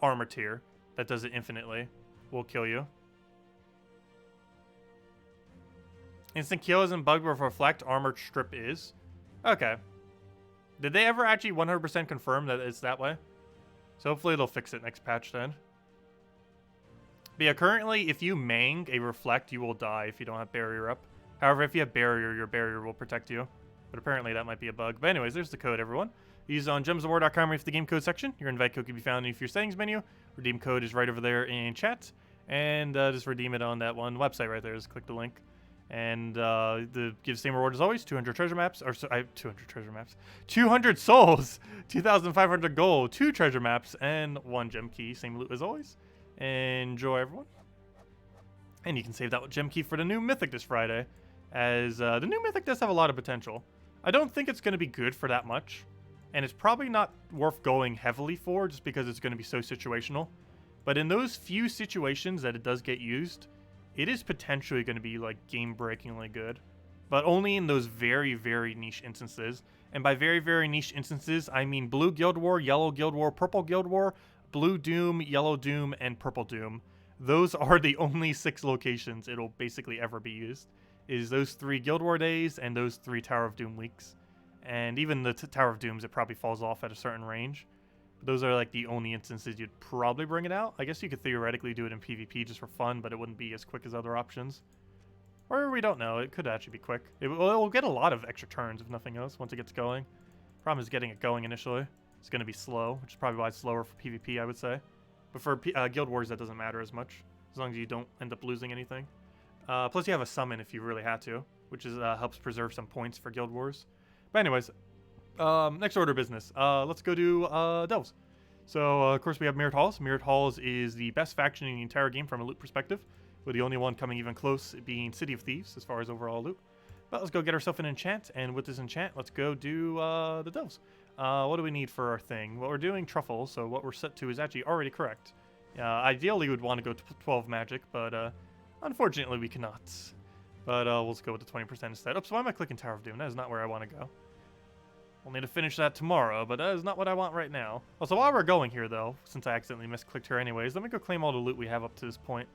armor tier that does it infinitely will kill you. Instant kill isn't bugged with Reflect, armor strip is. Okay. Did they ever actually 100% confirm that it's that way? So hopefully they'll fix it next patch then. But yeah, currently if you Mang a Reflect, you will die if you don't have barrier up. However, if you have barrier, your barrier will protect you. But apparently that might be a bug. But anyways, there's the code, everyone. Use it on gemsofwar.com or if the game code section. Your invite code can be found in your settings menu. Redeem code is right over there in chat. And just redeem it on that one website right there. Just click the link. And give same reward as always, 200 treasure maps, or 200 treasure maps, 200 souls, 2,500 gold, 2 treasure maps, and 1 gem key. Same loot as always. Enjoy, everyone. And you can save that gem key for the new Mythic this Friday, as the new Mythic does have a lot of potential. I don't think it's going to be good for that much, and it's probably not worth going heavily for just because it's going to be so situational. But in those few situations that it does get used, it is potentially going to be like game-breakingly good. But only in those very, very niche instances. And by very, very niche instances, I mean blue Guild War, yellow Guild War, purple Guild War, blue Doom, yellow Doom, and purple Doom. Those are the only 6 locations it'll basically ever be used. Is those 3 Guild War days and those 3 Tower of Doom weeks. And even the Tower of Dooms, it probably falls off at a certain range. But those are like the only instances you'd probably bring it out. I guess you could theoretically do it in PvP just for fun, but it wouldn't be as quick as other options. Or we don't know. It could actually be quick. It will get a lot of extra turns, if nothing else, once it gets going. Problem is getting it going initially. It's going to be slow, which is probably why it's slower for PvP, I would say. But for Guild Wars, that doesn't matter as much, as long as you don't end up losing anything. Plus, you have a summon if you really had to, which is helps preserve some points for Guild Wars. But anyways, next order of business. Let's go do Delves. So, of course, we have Mirrored Halls. Mirrored Halls is the best faction in the entire game from a loot perspective, with the only one coming even close being City of Thieves as far as overall loot. But let's go get ourselves an enchant, and with this enchant, let's go do the Delves. What do we need for our thing? Well, we're doing Truffle, so what we're set to is actually already correct. Ideally, we'd want to go to 12 magic, but unfortunately, we cannot. But we'll just go with the 20% instead. Oops, why am I clicking Tower of Doom? That is not where I want to go. We'll need to finish that tomorrow, but that is not what I want right now. Well, so while we're going here, though, since I accidentally misclicked here anyways, let me go claim all the loot we have up to this point,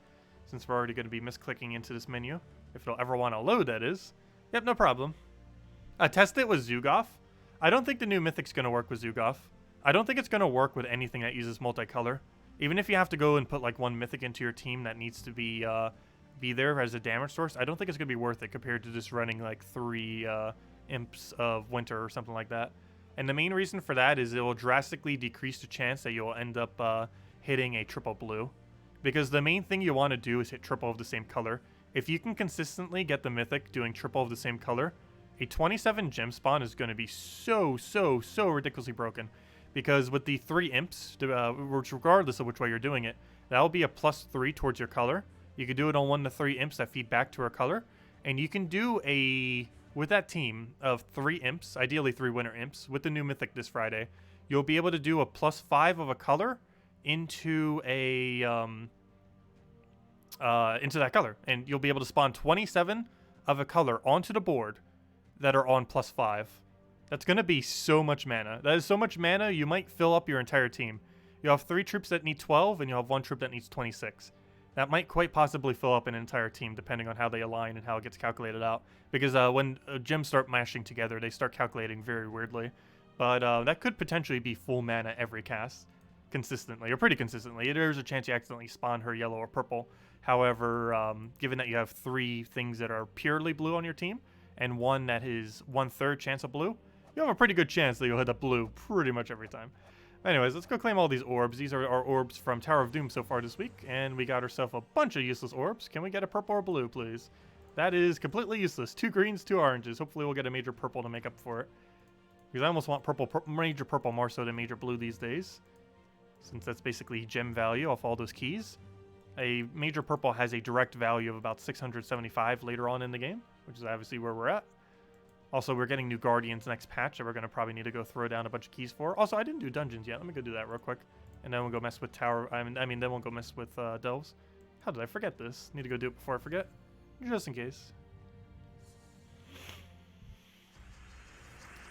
since we're already going to be misclicking into this menu. If it'll ever want to load, that is. Yep, no problem. Test it with Zugoff. I don't think the new Mythic's going to work with Zugoff. I don't think it's going to work with anything that uses multicolor. Even if you have to go and put like one Mythic into your team that needs to be there as a damage source, I don't think it's going to be worth it compared to just running like 3 Imps of Winter or something like that. And the main reason for that is it will drastically decrease the chance that you'll end up hitting a triple blue. Because the main thing you want to do is hit triple of the same color. If you can consistently get the Mythic doing triple of the same color, a 27 gem spawn is going to be so ridiculously broken. Because with the 3 imps, which regardless of which way you're doing it, that will be a +3 towards your color. You can do it on 1 to 3 imps that feed back to our color. And you can do with that team of 3 imps, ideally 3 winter imps, with the new Mythic this Friday, you'll be able to do a +5 of a color into that color. And you'll be able to spawn 27 of a color onto the board that are on +5. That's going to be so much mana. That is so much mana, you might fill up your entire team. You'll have 3 troops that need 12, and you'll have 1 troop that needs 26. That might quite possibly fill up an entire team, depending on how they align and how it gets calculated out. Because when gems start mashing together, they start calculating very weirdly. But that could potentially be full mana every cast, consistently, or pretty consistently. There's a chance you accidentally spawn her yellow or purple. However, given that you have 3 things that are purely blue on your team, and 1 that is 1/3 chance of blue, you have a pretty good chance that you'll hit a blue pretty much every time. Anyways, let's go claim all these orbs. These are our orbs from Tower of Doom so far this week, and we got ourselves a bunch of useless orbs. Can we get a purple or blue, please? That is completely useless. 2 greens, 2 oranges. Hopefully we'll get a major purple to make up for it. Because I almost want major purple more so than major blue these days, since that's basically gem value off all those keys. A major purple has a direct value of about 675 later on in the game, which is obviously where we're at. Also, we're getting new Guardians next patch that we're going to probably need to go throw down a bunch of keys for. Also, I didn't do dungeons yet. Let me go do that real quick. And then we'll go mess with Tower. Then we'll go mess with Delves. How did I forget this? Need to go do it before I forget. Just in case.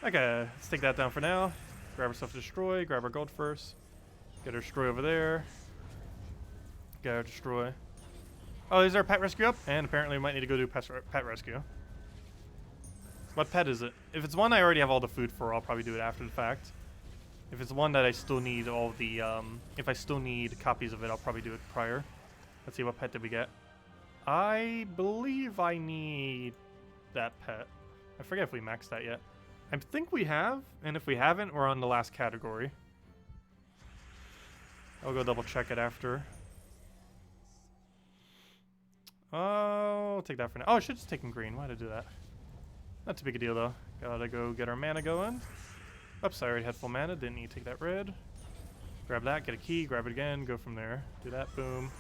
Okay, let's take that down for now. Grab ourselves Destroy. Grab our gold first. Get our Destroy over there. Get our Destroy. Oh, is there a pet rescue up? And apparently we might need to go do pet rescue. What pet is it? If it's one I already have all the food for, I'll probably do it after the fact. If it's one that I still need all the, if I still need copies of it, I'll probably do it prior. Let's see, what pet did we get? I believe I need that pet. I forget if we maxed that yet. I think we have, and if we haven't, we're on the last category. I'll go double check it after. Oh, I'll take that for now. Oh, I should just take him green. Why did I do that? Not too big a deal, though. Gotta go get our mana going. Oops, I already had full mana. Didn't need to take that red. Grab that, get a key, grab it again, go from there. Do that, boom.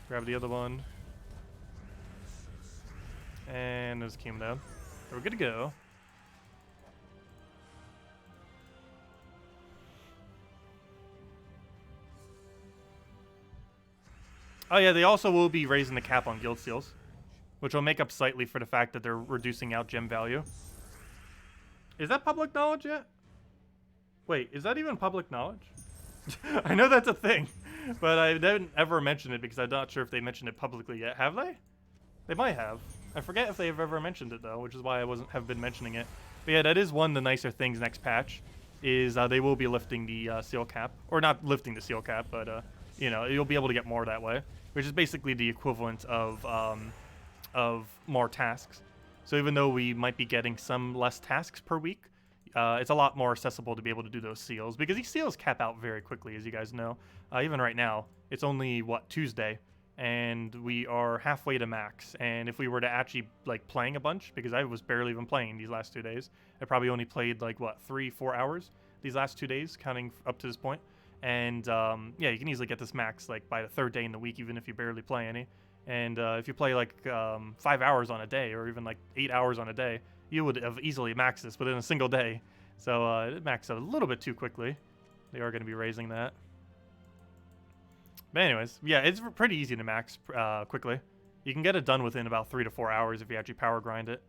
Grab the other one. And there's a key down. So we're good to go. Oh yeah, they also will be raising the cap on guild seals, which will make up slightly for the fact that they're reducing out gem value. Is that public knowledge yet? Wait, is that even public knowledge? I know that's a thing, but I didn't ever mention it because I'm not sure if they mentioned it publicly yet. Have they? They might have. I forget if they've ever mentioned it though, which is why I have been mentioning it. But yeah, that is one of the nicer things next patch, is they will be lifting the seal cap, or not lifting the seal cap, but you know, you'll be able to get more that way, which is basically the equivalent of more tasks. So even though we might be getting some less tasks per week, it's a lot more accessible to be able to do those seals, because these seals cap out very quickly, as you guys know. Even right now, it's only, what, Tuesday, and we are halfway to max. And if we were to actually, like, playing a bunch, because I was barely even playing these last 2 days, I probably only played, like, what, 3-4 hours these last 2 days, counting up to this point. And, yeah, you can easily get this max, like, by the 3rd day in the week, even if you barely play any. And if you play, like, 5 hours on a day, or even, like, 8 hours on a day, you would have easily maxed this within a single day. So it maxed out a little bit too quickly. They are going to be raising that. But anyways, yeah, it's pretty easy to max quickly. You can get it done within about 3 to 4 hours if you actually power grind it.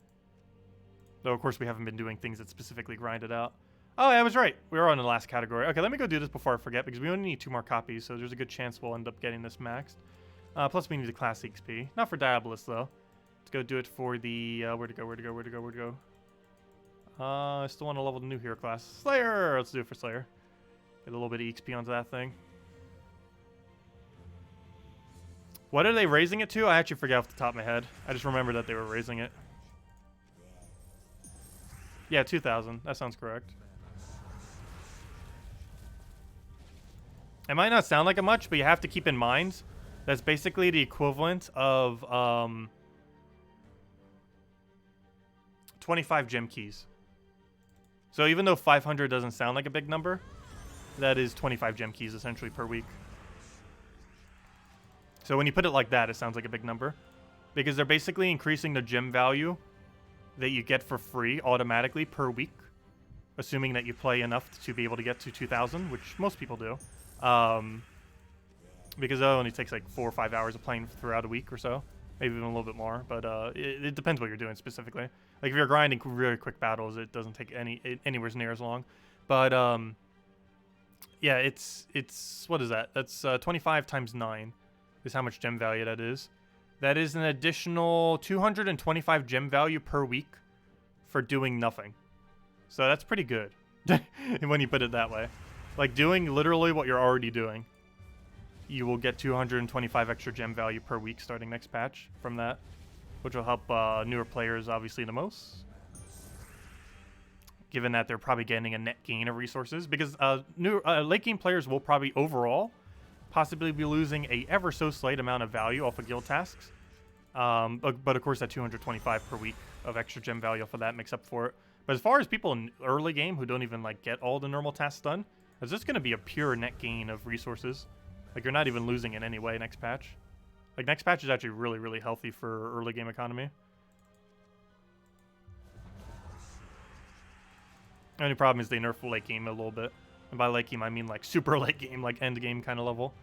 Though, of course, we haven't been doing things that specifically grind it out. Oh, yeah, I was right. We were on the last category. Okay, let me go do this before I forget, because we only need 2 more copies, so there's a good chance we'll end up getting this maxed. Plus, we need the class XP. Not for Diabolus, though. Let's go do it for the... where'd it go? I still want to level the new hero class. Slayer! Let's do it for Slayer. Get a little bit of XP onto that thing. What are they raising it to? I actually forget off the top of my head. I just remember that they were raising it. Yeah, 2,000. That sounds correct. It might not sound like it much, but you have to keep in mind that's basically the equivalent of 25 gem keys. So even though 500 doesn't sound like a big number, that is 25 gem keys essentially per week. So when you put it like that, it sounds like a big number, because they're basically increasing the gem value that you get for free automatically per week, assuming that you play enough to be able to get to 2,000, which most people do. Because it only takes like 4 or 5 hours of playing throughout a week or so, maybe even a little bit more, but it depends what you're doing specifically. Like if you're grinding really quick battles, it doesn't take anywhere near as long. But yeah, it's what is that? That's 25 times 9 is how much gem value that is. That is an additional 225 gem value per week for doing nothing. So that's pretty good when you put it that way. Like doing literally what you're already doing, you will get 225 extra gem value per week starting next patch from that, which will help newer players obviously the most, given that they're probably getting a net gain of resources, because new late game players will probably overall possibly be losing a ever so slight amount of value off of guild tasks. But of course that 225 per week of extra gem value for that makes up for it. But as far as people in early game who don't even like get all the normal tasks done, it's just going to be a pure net gain of resources. Like you're not even losing in any way next patch. Like next patch is actually really, really healthy for early game economy. The only problem is they nerf late game a little bit. And by late game, I mean like super late game, like end game kind of level.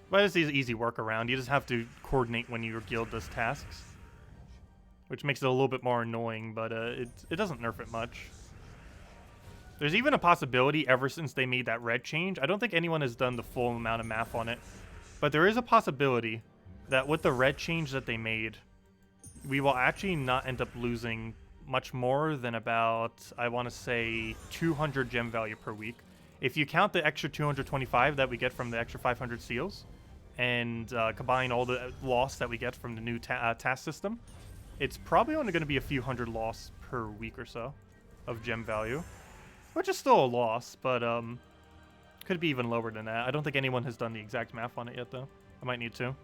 But it's an easy workaround. You just have to coordinate when your guild does tasks, which makes it a little bit more annoying, but it doesn't nerf it much. There's even a possibility ever since they made that red change. I don't think anyone has done the full amount of math on it, but there is a possibility that with the red change that they made, we will actually not end up losing much more than about, I want to say, 200 gem value per week. If you count the extra 225 that we get from the extra 500 seals, and combine all the loss that we get from the new task system, it's probably only going to be a few hundred loss per week or so of gem value, which is still a loss, but could be even lower than that. I don't think anyone has done the exact math on it yet, though. I might need to.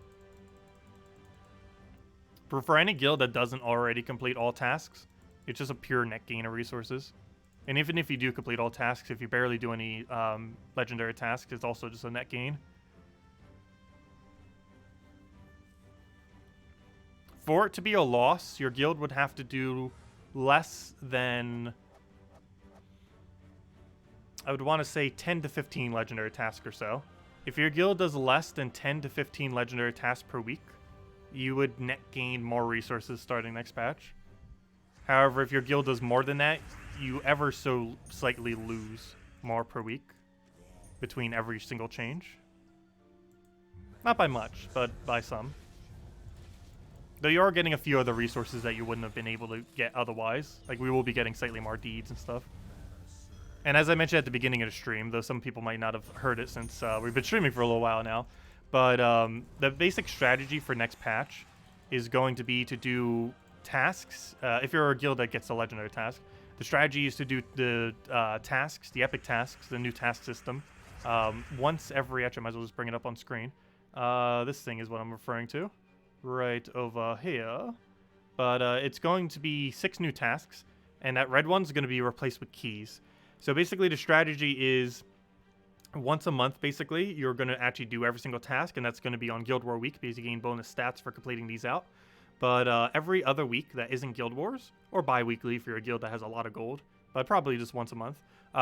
For any guild that doesn't already complete all tasks, it's just a pure net gain of resources. And even if you do complete all tasks, if you barely do any legendary tasks, it's also just a net gain. For it to be a loss, your guild would have to do less than, I would want to say 10 to 15 legendary tasks or so. if your guild does less than 10 to 15 legendary tasks per week, you would net gain more resources starting next patch. However, if your guild does more than that, you ever so slightly lose more per week between every single change. Not by much, but by some. Though you are getting a few other resources that you wouldn't have been able to get otherwise. Like, we will be getting slightly more deeds and stuff. And as I mentioned at the beginning of the stream, though some people might not have heard it since we've been streaming for a little while now, but the basic strategy for next patch is going to be to do tasks. If you're a guild that gets a legendary task, the strategy is to do the tasks, the epic tasks, the new task system, once every... Actually, I might as well just bring it up on screen. This thing is what I'm referring to. Right over here. But it's going to be 6 new tasks, and that red one's going to be replaced with keys. So basically the strategy is once a month, basically, you're going to actually do every single task, and that's going to be on Guild War week because you gain bonus stats for completing these out. But every other week that isn't Guild Wars, or bi-weekly if you're a guild that has a lot of gold, but probably just once a month,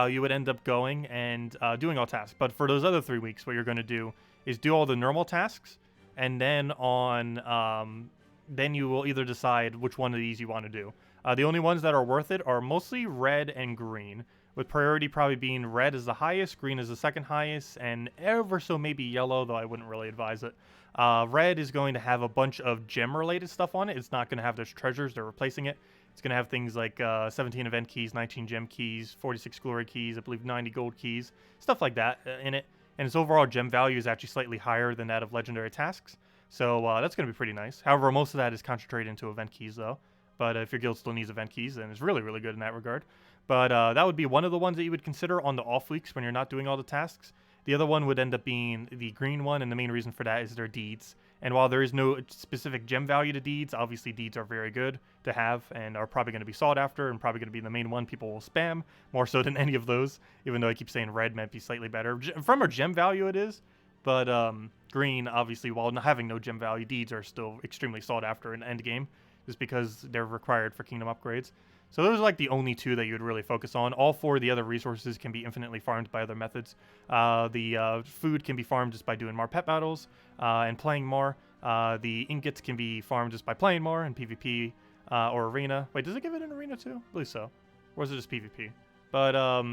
you would end up going and doing all tasks. But for those other 3 weeks, what you're going to do is do all the normal tasks, and then on then you will either decide which one of these you want to do. The only ones that are worth it are mostly red and green, with priority probably being red is the highest, green is the second highest, and ever so maybe yellow, though I wouldn't really advise it. Red is going to have a bunch of gem-related stuff on it. It's not going to have those treasures. They're replacing it. It's going to have things like 17 event keys, 19 gem keys, 46 glory keys, I believe 90 gold keys, stuff like that in it. And its overall gem value is actually slightly higher than that of legendary tasks. So that's going to be pretty nice. However, most of that is concentrated into event keys, though. But if your guild still needs event keys, then it's really, really good in that regard. But that would be one of the ones that you would consider on the off weeks when you're not doing all the tasks. The other one would end up being the green one, and the main reason for that is their deeds. And while there is no specific gem value to deeds, obviously deeds are very good to have and are probably going to be sought after and probably going to be the main one people will spam, more so than any of those, even though I keep saying red might be slightly better. From a gem value it is, but green, obviously, while having no gem value, deeds are still extremely sought after in endgame, just because they're required for kingdom upgrades. So those are like the only 2 that you would really focus on. All 4 of the other resources can be infinitely farmed by other methods. The food can be farmed just by doing more pet battles and playing more. The ingots can be farmed just by playing more in PvP or arena. Wait, does it give it an arena too? I believe so. Or is it just PvP? But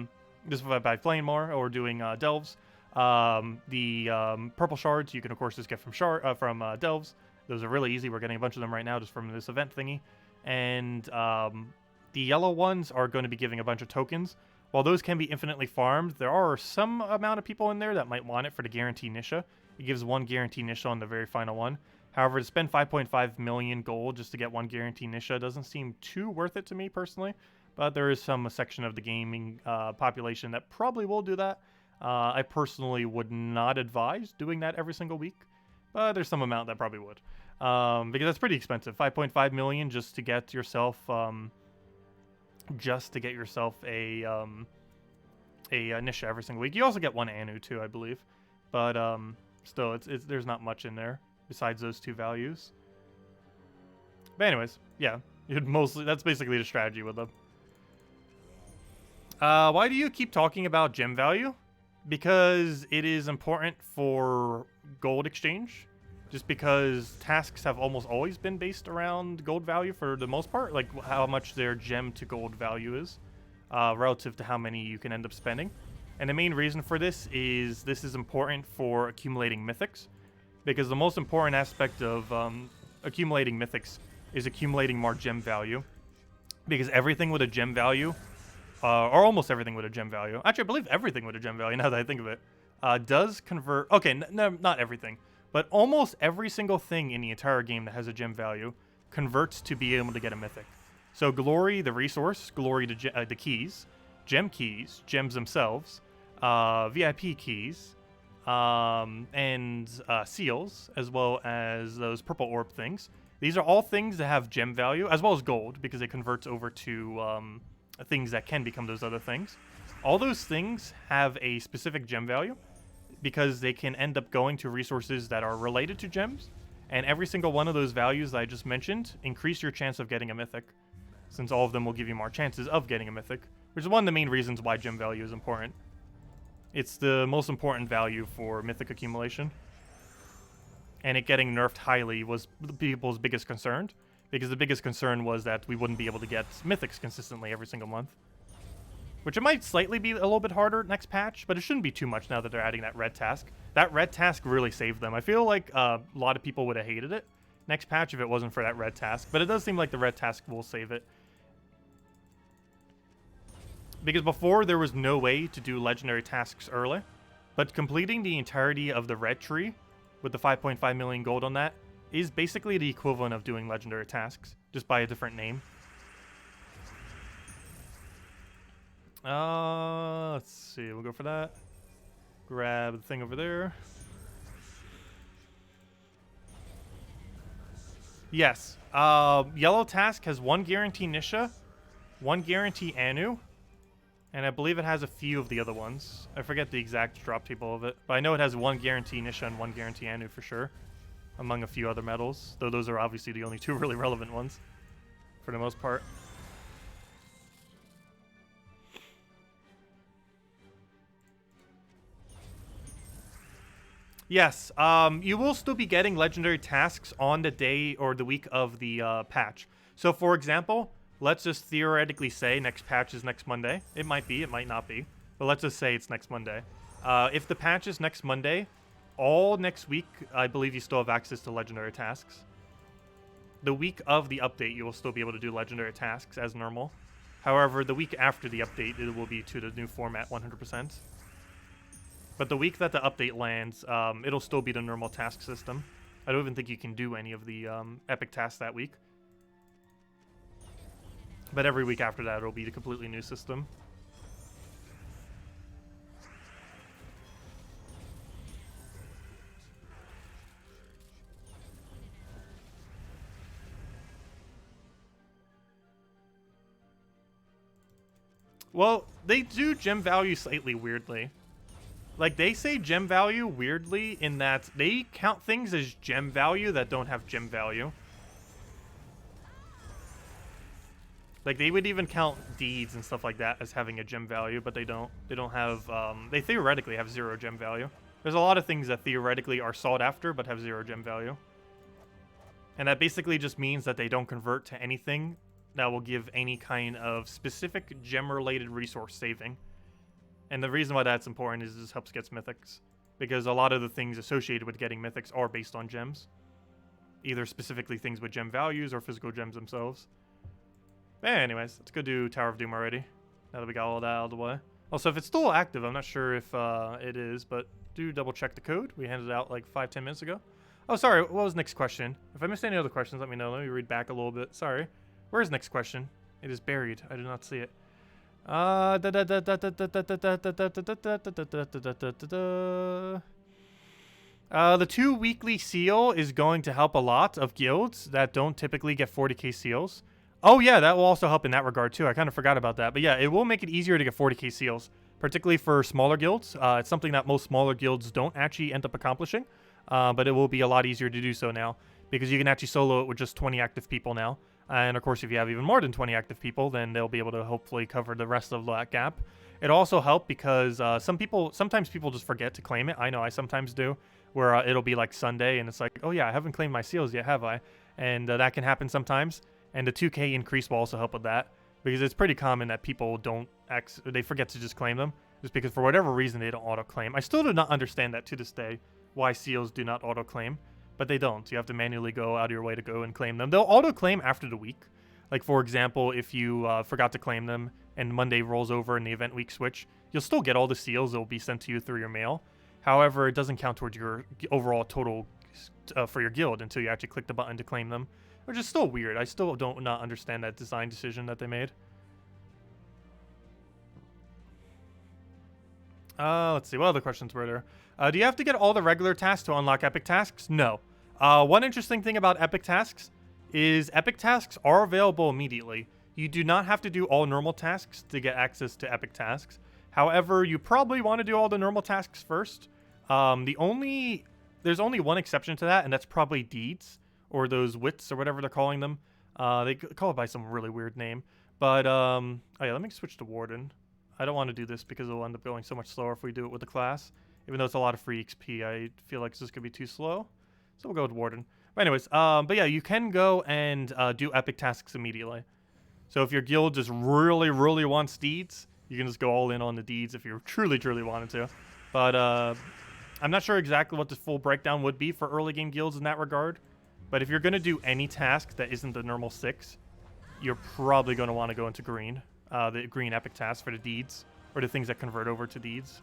just by playing more or doing delves. The purple shards you can of course just get from delves. Those are really easy. We're getting a bunch of them right now just from this event thingy. And the yellow ones are going to be giving a bunch of tokens. While those can be infinitely farmed, there are some amount of people in there that might want it for the guarantee Nisha. It gives 1 guarantee Nisha on the very final one. However, to spend 5.5 million gold just to get 1 guarantee Nisha doesn't seem too worth it to me personally. But there is some section of the gaming population that probably will do that. I personally would not advise doing that every single week. But there's some amount that probably would. Because that's pretty expensive. 5.5 million just to get yourself... a Nisha every single week. You also get 1 Anu too, I believe. But still, it's there's not much in there besides those 2 values. But anyways, yeah, that's basically the strategy with them. Why do you keep talking about gem value? Because it is important for gold exchange. Just because tasks have almost always been based around gold value for the most part, like how much their gem to gold value is relative to how many you can end up spending. And the main reason for this is important for accumulating mythics, because the most important aspect of accumulating mythics is accumulating more gem value, because everything with a gem value, or almost everything with a gem value, actually I believe everything with a gem value now that I think of it, does convert, okay, no, not everything. But almost every single thing in the entire game that has a gem value converts to be able to get a mythic. So glory, the resource, glory, the keys, gems themselves, VIP keys, and seals, as well as those purple orb things. These are all things that have gem value, as well as gold, because it converts over to things that can become those other things. All those things have a specific gem value, because they can end up going to resources that are related to gems, and every single one of those values that I just mentioned increase your chance of getting a mythic, since all of them will give you more chances of getting a mythic, which is one of the main reasons why gem value is important. It's the most important value for Mythic accumulation. And it getting nerfed highly was people's biggest concern, because the biggest concern was that we wouldn't be able to get Mythics consistently every single month. Which it might slightly be a little bit harder next patch, but it shouldn't be too much now that they're adding that red task. That red task really saved them. I feel like a lot of people would have hated it next patch if it wasn't for that red task, but it does seem like the red task will save it. Because before, there was no way to do legendary tasks early, but completing the entirety of the red tree with the 5.5 million gold on that is basically the equivalent of doing legendary tasks, just by a different name. Let's see, we'll go for that. Grab the thing over there. Yes, yellow task has 1 guarantee Nisha, 1 guarantee Anu, and I believe it has a few of the other ones. I forget the exact drop table of it, but I know it has 1 guarantee Nisha and 1 guarantee Anu for sure, among a few other medals, though those are obviously the only 2 really relevant ones, for the most part. Yes, you will still be getting legendary tasks on the day or the week of the patch. So, for example, let's just theoretically say next patch is next Monday. It might be, it might not be, but let's just say it's next Monday. If the patch is next Monday, all next week, I believe you still have access to legendary tasks. The week of the update, you will still be able to do legendary tasks as normal. However, the week after the update, it will be to the new format 100%. But the week that the update lands, it'll still be the normal task system. I don't even think you can do any of the epic tasks that week. But every week after that, it'll be a completely new system. Well, they do gem value slightly weirdly. Like, they say gem value weirdly in that they count things as gem value that don't have gem value. Like, they would even count deeds and stuff like that as having a gem value, but they don't. They don't have, they theoretically have 0 gem value. There's a lot of things that theoretically are sought after, but have 0 gem value. And that basically just means that they don't convert to anything that will give any kind of specific gem-related resource saving. And the reason why that's important is this helps get mythics. Because a lot of the things associated with getting mythics are based on gems. Either specifically things with gem values or physical gems themselves. But anyways, let's go do Tower of Doom already. Now that we got all that out of the way. Also, if it's still active, I'm not sure if it is, but do double check the code. We handed it out like 5-10 minutes ago. Oh, sorry, what was next question? If I missed any other questions, let me know. Let me read back a little bit. Sorry. Where's next question? It is buried. I do not see it. The 2 weekly seal is going to help a lot of guilds that don't typically get 40k seals. Oh yeah, that will also help in that regard too. I kind of forgot about that. But yeah, it will make it easier to get 40k seals, particularly for smaller guilds. It's something that most smaller guilds don't actually end up accomplishing, but it will be a lot easier to do so now because you can actually solo it with just 20 active people now. And of course, if you have even more than 20 active people, then they'll be able to hopefully cover the rest of that gap. It also helped because sometimes people just forget to claim it. I know I sometimes do, where it'll be like Sunday and it's like, oh yeah, I haven't claimed my seals yet, have I? And that can happen sometimes. And the 2k increase will also help with that because it's pretty common that people they forget to just claim them just because for whatever reason they don't auto-claim. I still do not understand that to this day, why seals do not auto-claim. But they don't. You have to manually go out of your way to go and claim them. They'll auto-claim after the week. Like, for example, if you forgot to claim them and Monday rolls over in the event week switch, you'll still get all the seals that will be sent to you through your mail. However, it doesn't count towards your overall total for your guild until you actually click the button to claim them, which is still weird. I still don't not understand that design decision that they made. Let's see. What other questions were there? Do you have to get all the regular tasks to unlock epic tasks? No. One interesting thing about epic tasks is epic tasks are available immediately. You do not have to do all normal tasks to get access to epic tasks. However, you probably want to do all the normal tasks first. There's only one exception to that, and that's probably deeds or those wits or whatever they're calling them. They call it by some really weird name. But oh yeah, let me switch to Warden. I don't want to do this because it'll end up going so much slower if we do it with the class. Even though it's a lot of free XP, I feel like it's just going to be too slow. So we'll go with Warden. But anyways, but yeah, you can go and do epic tasks immediately. So if your guild just really, really wants deeds, you can just go all in on the deeds if you truly, truly wanted to. But I'm not sure exactly what the full breakdown would be for early game guilds in that regard. But if you're going to do any task that isn't the normal 6, you're probably going to want to go into green. The green epic task for the deeds, or the things that convert over to deeds.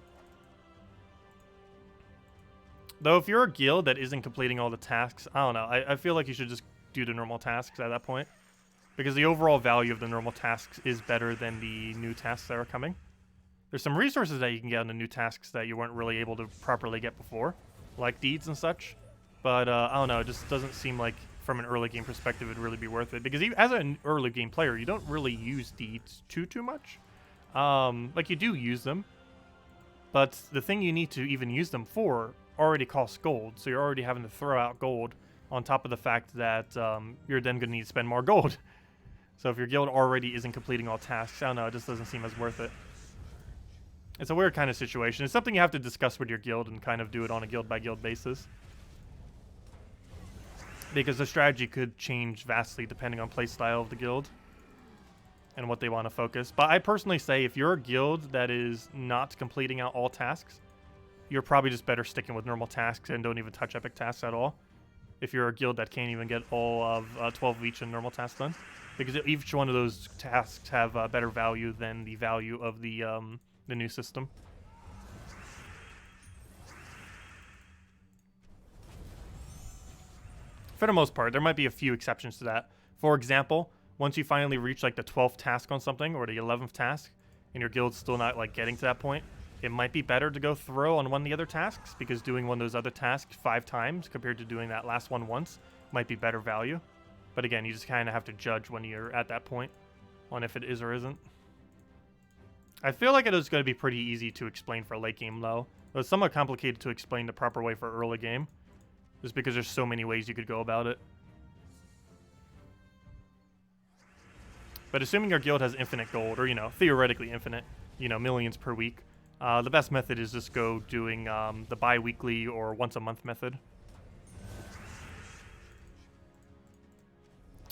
Though if you're a guild that isn't completing all the tasks, I don't know. I feel like you should just do the normal tasks at that point. Because the overall value of the normal tasks is better than the new tasks that are coming. There's some resources that you can get on the new tasks that you weren't really able to properly get before. Like deeds and such. But I don't know, it just doesn't seem like from an early game perspective it'd really be worth it. Because as an early game player, you don't really use deeds too much. Like you do use them. But the thing you need to even use them for already costs gold. So you're already having to throw out gold on top of the fact that you're then going to need to spend more gold. So if your guild already isn't completing all tasks, I don't know, it just doesn't seem as worth it. It's a weird kind of situation. It's something you have to discuss with your guild and kind of do it on a guild-by-guild basis. Because the strategy could change vastly depending on playstyle of the guild and what they want to focus. But I personally say if you're a guild that is not completing out all tasks, you're probably just better sticking with normal tasks and don't even touch epic tasks at all. If you're a guild that can't even get all of 12 of each in normal tasks done. Because each one of those tasks have better value than the value of the new system. For the most part, there might be a few exceptions to that. For example, once you finally reach like the 12th task on something or the 11th task, and your guild's still not like getting to that point, it might be better to go throw on one of the other tasks because doing one of those other tasks 5 times compared to doing that last one once might be better value. But again, you just kind of have to judge when you're at that point on if it is or isn't. I feel like it is going to be pretty easy to explain for late game though. It was somewhat complicated to explain the proper way for early game. Just because there's so many ways you could go about it. But assuming your guild has infinite gold, or, you know, theoretically infinite, you know, millions per week, the best method is just go doing the bi-weekly or once-a-month method.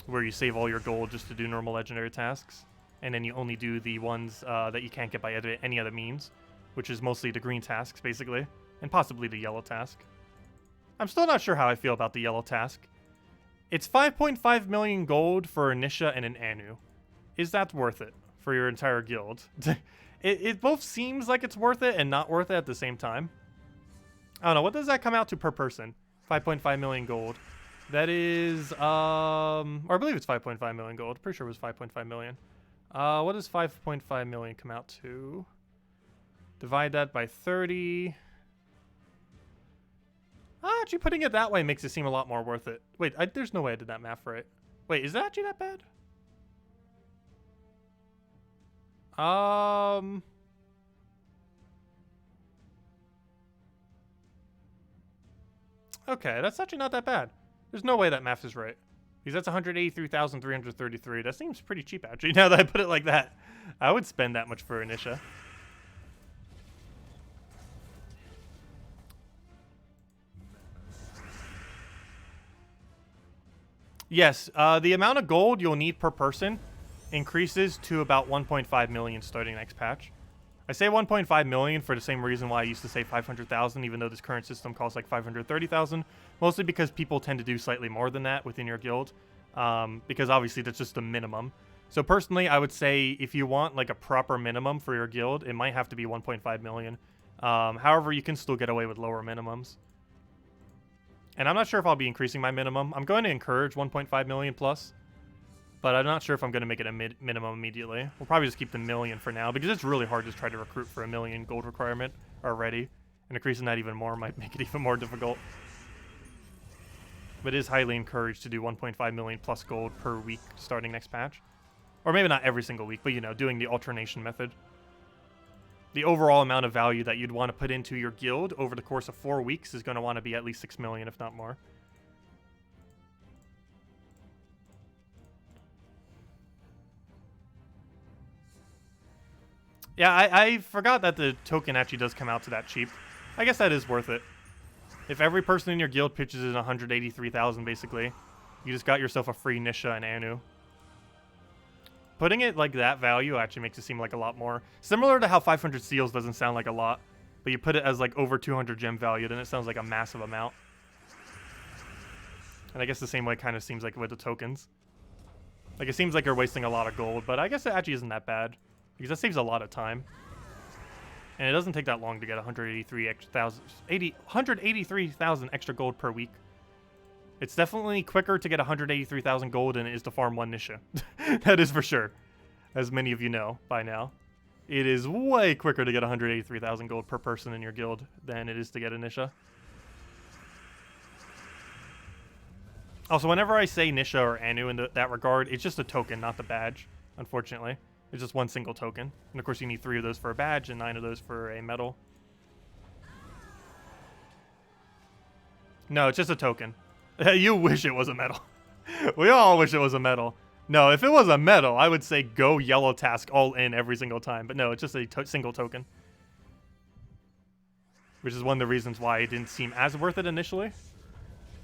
Where you save all your gold just to do normal legendary tasks. And then you only do the ones that you can't get by any other means. Which is mostly the green tasks, basically. And possibly the yellow task. I'm still not sure how I feel about the yellow task. It's 5.5 million gold for a Nisha and an Anu. Is that worth it for your entire guild? It both seems like it's worth it and not worth it at the same time. I don't know, what does that come out to per person? 5.5 million gold. That is, or I believe it's 5.5 million gold. Pretty sure it was 5.5 million. What does 5.5 million come out to? Divide that by 30. Actually, putting it that way makes it seem a lot more worth it. Wait, there's no way I did that math right. Wait, is that actually that bad? Okay, that's actually not that bad. There's no way that math is right. Because that's 183,333. That seems pretty cheap, actually, now that I put it like that. I would spend that much for Anisha. Yes, the amount of gold you'll need per person increases to about 1.5 million starting next patch. I say 1.5 million for the same reason why I used to say 500,000, even though this current system costs like 530,000. Mostly because people tend to do slightly more than that within your guild. Because obviously that's just the minimum. So personally, I would say if you want like a proper minimum for your guild, it might have to be 1.5 million. However, you can still get away with lower minimums. And I'm not sure if I'll be increasing my minimum. I'm going to encourage 1.5 million plus. But I'm not sure if I'm going to make it a minimum immediately. We'll probably just keep the million for now. Because it's really hard to try to recruit for a million gold requirement already. And increasing that even more might make it even more difficult. But it is highly encouraged to do 1.5 million plus gold per week starting next patch. Or maybe not every single week, but you know, doing the alternation method. The overall amount of value that you'd want to put into your guild over the course of 4 weeks is going to want to be at least 6 million, if not more. Yeah, I forgot that the token actually does come out to that cheap. I guess that is worth it. If every person in your guild pitches in 183,000, basically, you just got yourself a free Nisha and Anu. Putting it like that value actually makes it seem like a lot more. Similar to how 500 seals doesn't sound like a lot, but you put it as like over 200 gem value, then it sounds like a massive amount. And I guess the same way kind of seems like with the tokens. Like, it seems like you're wasting a lot of gold, but I guess it actually isn't that bad, because that saves a lot of time. And it doesn't take that long to get 183,000 extra gold per week. It's definitely quicker to get 183,000 gold than it is to farm one Nisha. That is for sure, as many of you know by now. It is way quicker to get 183,000 gold per person in your guild than it is to get a Nisha. Also, whenever I say Nisha or Anu in that regard, it's just a token, not the badge, unfortunately. It's just one single token. And of course you need 3 of those for a badge and 9 of those for a medal. No, it's just a token. You wish it was a medal. We all wish it was a medal. No, if it was a medal, I would say go yellow task all in every single time. But no, it's just a single token. Which is one of the reasons why it didn't seem as worth it initially.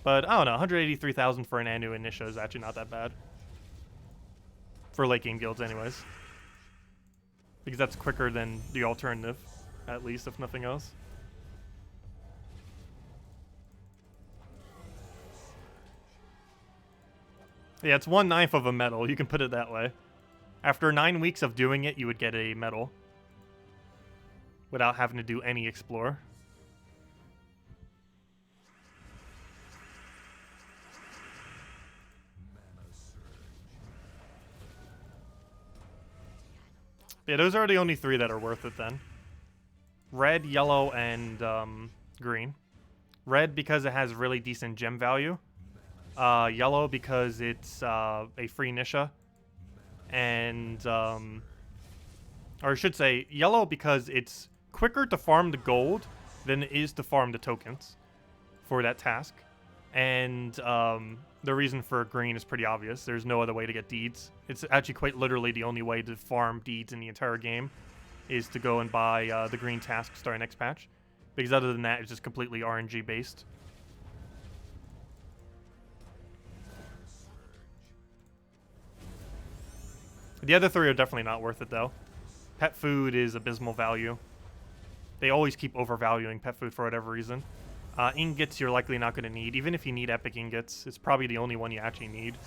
But I don't know, 183,000 for an Anu and Nisha is actually not that bad. For late game guilds anyways. Because that's quicker than the alternative, at least, if nothing else. Yeah, it's 1/9 of a medal. You can put it that way. After 9 weeks of doing it, you would get a medal. Without having to do any explore. Yeah, those are the only 3 that are worth it then. Red, yellow, and green. Red because it has really decent gem value. Yellow because it's a free Nisha. And, or I should say, yellow because it's quicker to farm the gold than it is to farm the tokens for that task. And the reason for green is pretty obvious. There's no other way to get deeds. It's actually quite literally the only way to farm deeds in the entire game is to go and buy the green task starting next patch. Because other than that, it's just completely RNG based. The other 3 are definitely not worth it though. Pet food is abysmal value. They always keep overvaluing pet food for whatever reason. Ingots you're likely not going to need. Even if you need epic ingots, it's probably the only one you actually need.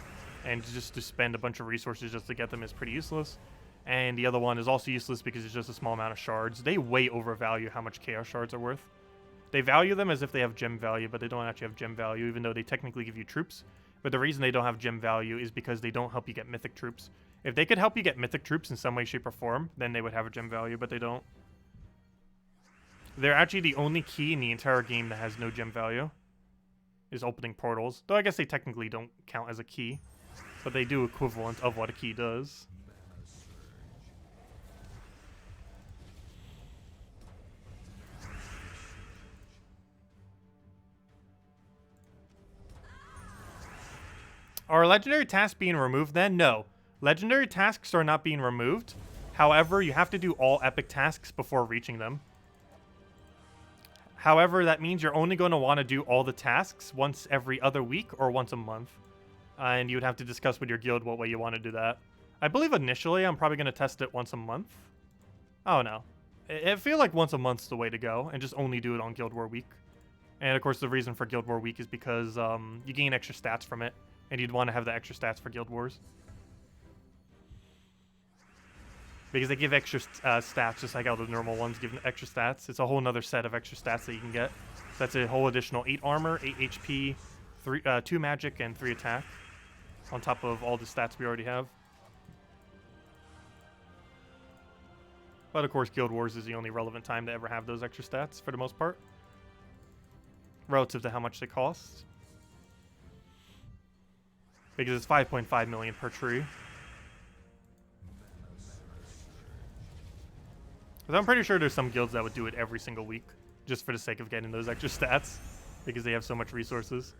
And just to spend a bunch of resources just to get them is pretty useless. And the other one is also useless because it's just a small amount of shards. They way overvalue how much chaos shards are worth. They value them as if they have gem value, but they don't actually have gem value, even though they technically give you troops. But the reason they don't have gem value is because they don't help you get mythic troops. If they could help you get mythic troops in some way, shape, or form, then they would have a gem value, but they don't. They're actually the only key in the entire game that has no gem value. Is opening portals. Though I guess they technically don't count as a key. But they do equivalent of what a key does. Are legendary tasks being removed then? No. Legendary tasks are not being removed. However, you have to do all epic tasks before reaching them. However, that means you're only going to want to do all the tasks once every other week or once a month. And you would have to discuss with your guild what way you want to do that. I believe initially I'm probably going to test it once a month. I don't know. I feel like once a month's the way to go, and just only do it on Guild War Week. And of course the reason for Guild War Week is because you gain extra stats from it, and you'd want to have the extra stats for Guild Wars. Because they give extra stats, just like how the normal ones give extra stats. It's a whole nother set of extra stats that you can get. So that's a whole additional 8 armor, 8 HP, 2 magic, and 3 attack. On top of all the stats we already have. But of course, Guild Wars is the only relevant time to ever have those extra stats, for the most part. Relative to how much they cost. Because it's 5.5 million per tree. But I'm pretty sure there's some guilds that would do it every single week, just for the sake of getting those extra stats, because they have so much resources.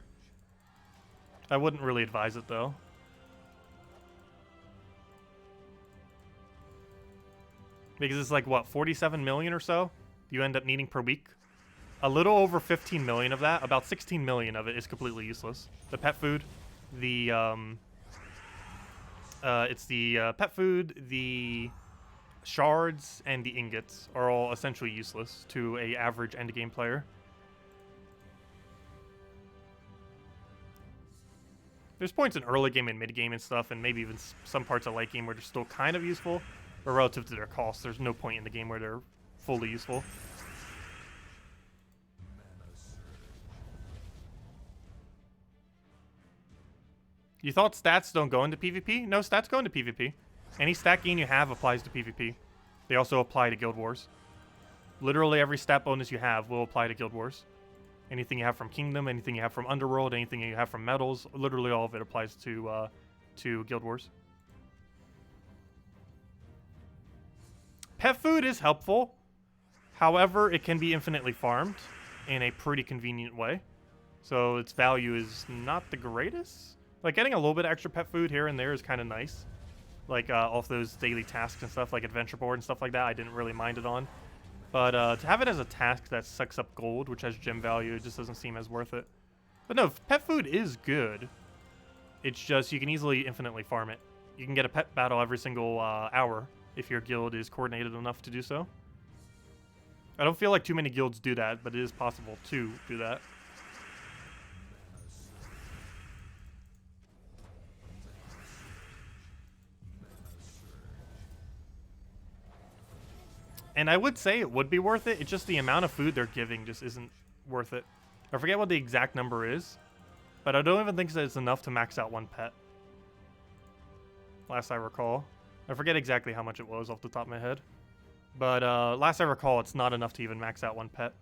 I wouldn't really advise it, though. Because it's like, what, 47 million or so you end up needing per week? A little over 15 million of that, about 16 million of it is completely useless. The pet food, the, pet food, the shards, and the ingots are all essentially useless to a average endgame player. There's points in early game and mid game and stuff, and maybe even some parts of late game where they're still kind of useful, but relative to their cost, there's no point in the game where they're fully useful. You thought stats don't go into PvP? No, stats go into PvP. Any stat gain you have applies to PvP. They also apply to Guild Wars. Literally every stat bonus you have will apply to Guild Wars. Anything you have from Kingdom, anything you have from Underworld, anything you have from Medals, literally all of it applies to Guild Wars. Pet food is helpful. However, it can be infinitely farmed in a pretty convenient way. So its value is not the greatest. Like, getting a little bit of extra pet food here and there is kind of nice. Like, off those daily tasks and stuff, like Adventure Board and stuff like that, I didn't really mind it on. But to have it as a task that sucks up gold, which has gem value, it just doesn't seem as worth it. But no, pet food is good. It's just, you can easily infinitely farm it. You can get a pet battle every single hour if your guild is coordinated enough to do so. I don't feel like too many guilds do that, but it is possible to do that. And I would say it would be worth it. It's just the amount of food they're giving just isn't worth it. I forget what the exact number is, but I don't even think that it's enough to max out one pet. Last I recall. I forget exactly how much it was off the top of my head. But last I recall, it's not enough to even max out one pet.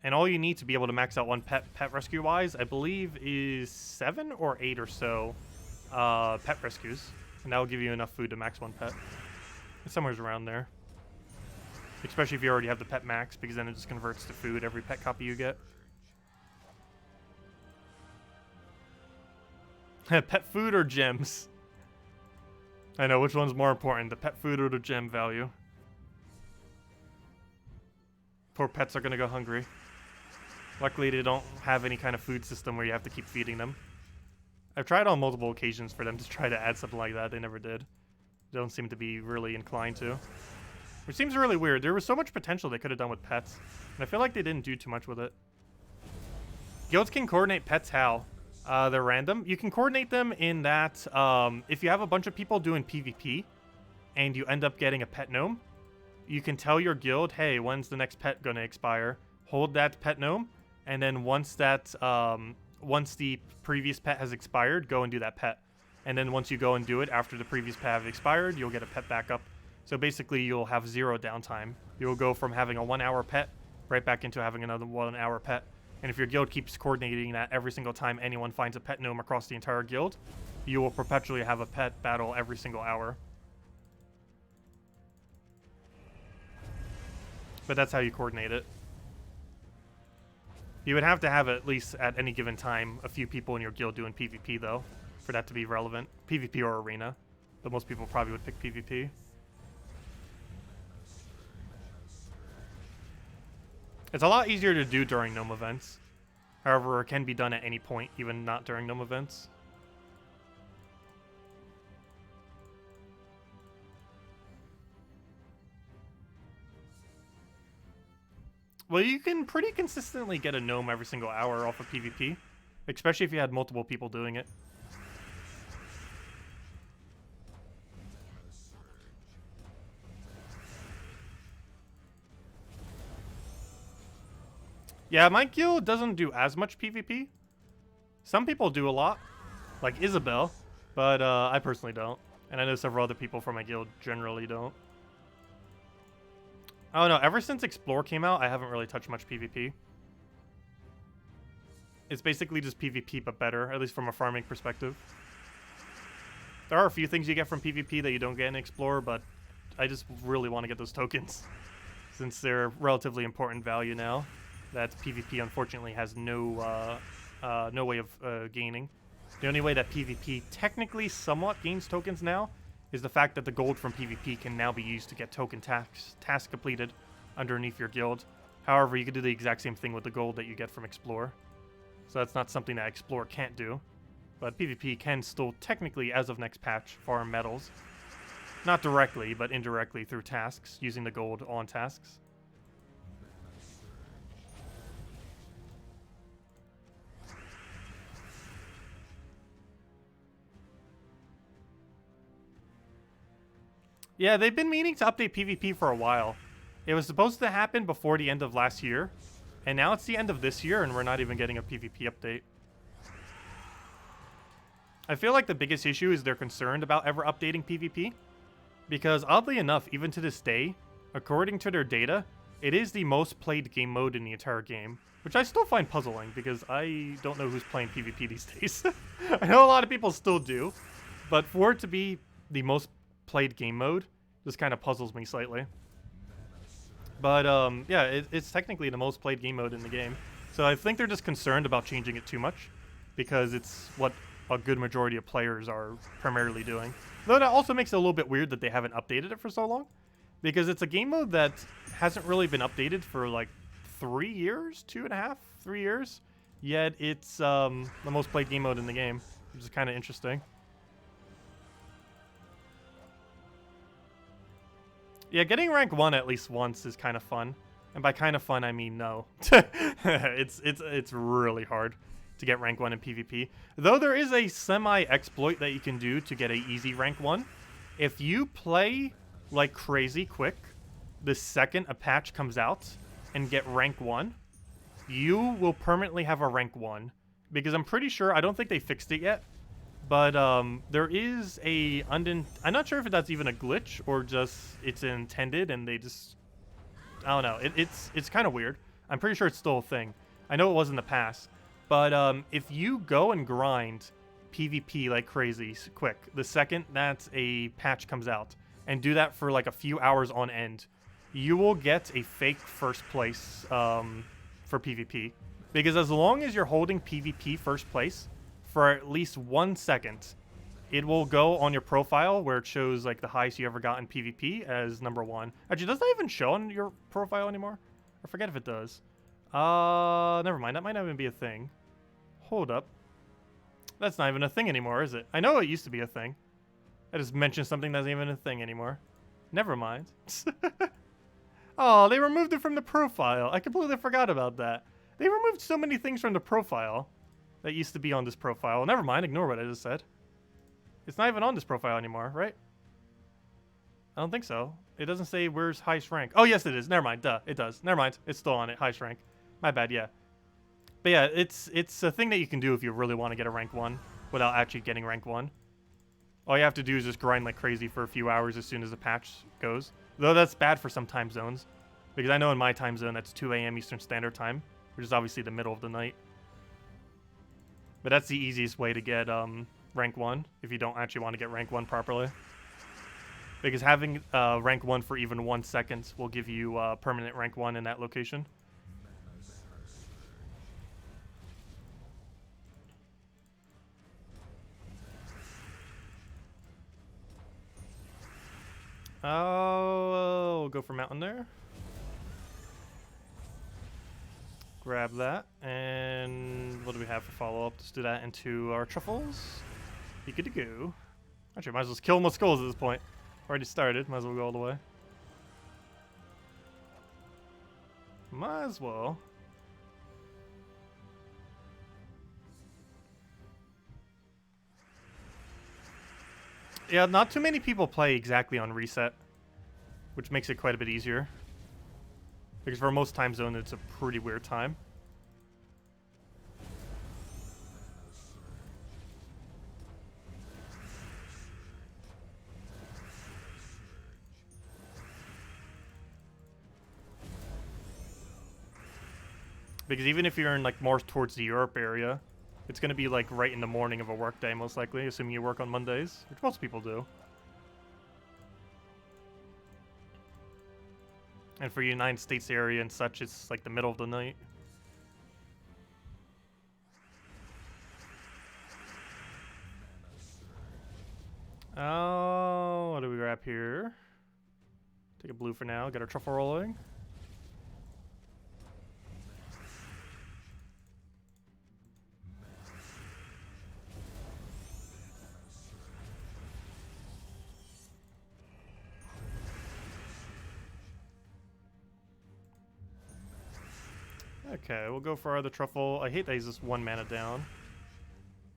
And all you need to be able to max out one pet rescue-wise, I believe, is 7 or 8 or so pet rescues. And that will give you enough food to max one pet. It's somewhere around there. Especially if you already have the pet max, because then it just converts to food every pet copy you get. Pet food or gems? I know, which one's more important, the pet food or the gem value? Poor pets are gonna go hungry. Luckily, they don't have any kind of food system where you have to keep feeding them. I've tried on multiple occasions for them to try to add something like that. They never did. They don't seem to be really inclined to. Which seems really weird. There was so much potential they could have done with pets. And I feel like they didn't do too much with it. Guilds can coordinate pets how? They're random. You can coordinate them in that if you have a bunch of people doing PvP and you end up getting a pet gnome, you can tell your guild, hey, when's the next pet going to expire? Hold that pet gnome, and then once that once the previous pet has expired, go and do that pet. And then once you go and do it after the previous pet has expired, you'll get a pet backup. So basically, you'll have 0 downtime. You'll go from having a 1-hour pet right back into having another 1-hour pet. And if your guild keeps coordinating that every single time anyone finds a pet gnome across the entire guild, you will perpetually have a pet battle every single hour. But that's how you coordinate it. You would have to have at least at any given time a few people in your guild doing PvP though, for that to be relevant. PvP or arena, but most people probably would pick PvP. It's a lot easier to do during gnome events. However, it can be done at any point, even not during gnome events. Well, you can pretty consistently get a gnome every single hour off of PvP, especially if you had multiple people doing it. Yeah, my guild doesn't do as much PvP. Some people do a lot, like Isabel, but I personally don't. And I know several other people from my guild generally don't. Oh no, ever since Explore came out, I haven't really touched much PvP. It's basically just PvP, but better, at least from a farming perspective. There are a few things you get from PvP that you don't get in Explore, but I just really want to get those tokens, since they're relatively important value now. that PvP unfortunately has no way of gaining. The only way that PvP technically somewhat gains tokens now is the fact that the gold from PvP can now be used to get token tasks completed underneath your guild. However, you can do the exact same thing with the gold that you get from Explore. So that's not something that Explore can't do. But PvP can still technically, as of next patch, farm medals. Not directly, but indirectly through tasks, using the gold on tasks. Yeah, they've been meaning to update PvP for a while. It was supposed to happen before the end of last year, and now it's the end of this year, and we're not even getting a PvP update. I feel like the biggest issue is they're concerned about ever updating PvP, because oddly enough, even to this day, according to their data, it is the most played game mode in the entire game, which I still find puzzling, because I don't know who's playing PvP these days. I know a lot of people still do, but for it to be the most played game mode, this kind of puzzles me slightly. But yeah, it's technically the most played game mode in the game, so I think they're just concerned about changing it too much, because it's what a good majority of players are primarily doing. Though that also makes it a little bit weird that they haven't updated it for so long, because it's a game mode that hasn't really been updated for like 3 years, 2.5, 3 years, yet it's the most played game mode in the game, which is kind of interesting. Yeah, getting rank 1 at least once is kind of fun. And by kind of fun, I mean no. it's really hard to get rank 1 in PvP. Though there is a semi-exploit that you can do to get a easy rank 1. If you play like crazy quick, the second a patch comes out and get rank 1, you will permanently have a rank 1. Because I'm pretty sure, I don't think they fixed it yet, but there is a I'm not sure if that's even a glitch or just it's intended and they just, I don't know. It's kind of weird. I'm pretty sure it's still a thing. I know it was in the past, but if you go and grind PvP like crazy quick, the second that a patch comes out, and do that for like a few hours on end, you will get a fake first place for PvP. Because as long as you're holding PvP first place for at least 1 second, it will go on your profile where it shows like the highest you ever got in PvP as #1. Actually, does that even show on your profile anymore? I forget if it does. Never mind. That might not even be a thing. Hold up. That's not even a thing anymore, is it? I know it used to be a thing. I just mentioned something that's not even a thing anymore. Never mind. Oh, they removed it from the profile. I completely forgot about that. They removed so many things from the profile that used to be on this profile. Never mind, ignore what I just said. It's not even on this profile anymore, right? I don't think so. It doesn't say where's highest rank. Oh, yes, it is. Never mind. Duh, it does. Never mind. It's still on it. Highest rank. My bad, yeah. But yeah, it's a thing that you can do if you really want to get a rank 1 without actually getting rank 1. All you have to do is just grind like crazy for a few hours as soon as the patch goes. Though that's bad for some time zones. Because I know in my time zone that's 2 a.m. Eastern Standard Time, which is obviously the middle of the night. But that's the easiest way to get rank 1 if you don't actually want to get rank 1 properly. Because having rank 1 for even 1 second will give you permanent rank 1 in that location. Oh, we'll go for mountain there. Grab that, and what do we have for follow-up? Let's do that into our truffles. Be good to go. Actually, might as well just kill most skulls at this point. Already started, might as well go all the way. Might as well. Yeah, not too many people play exactly on reset, which makes it quite a bit easier. Because for most time zone, it's a pretty weird time. Because even if you're in like more towards the Europe area, it's going to be like right in the morning of a work day, most likely, assuming you work on Mondays, which most people do. And for United States area and such, it's like the middle of the night. Oh, what do we grab here? Take a blue for now. Get our truffle rolling. Okay, we'll go for our other truffle. I hate that he's just 1 mana down.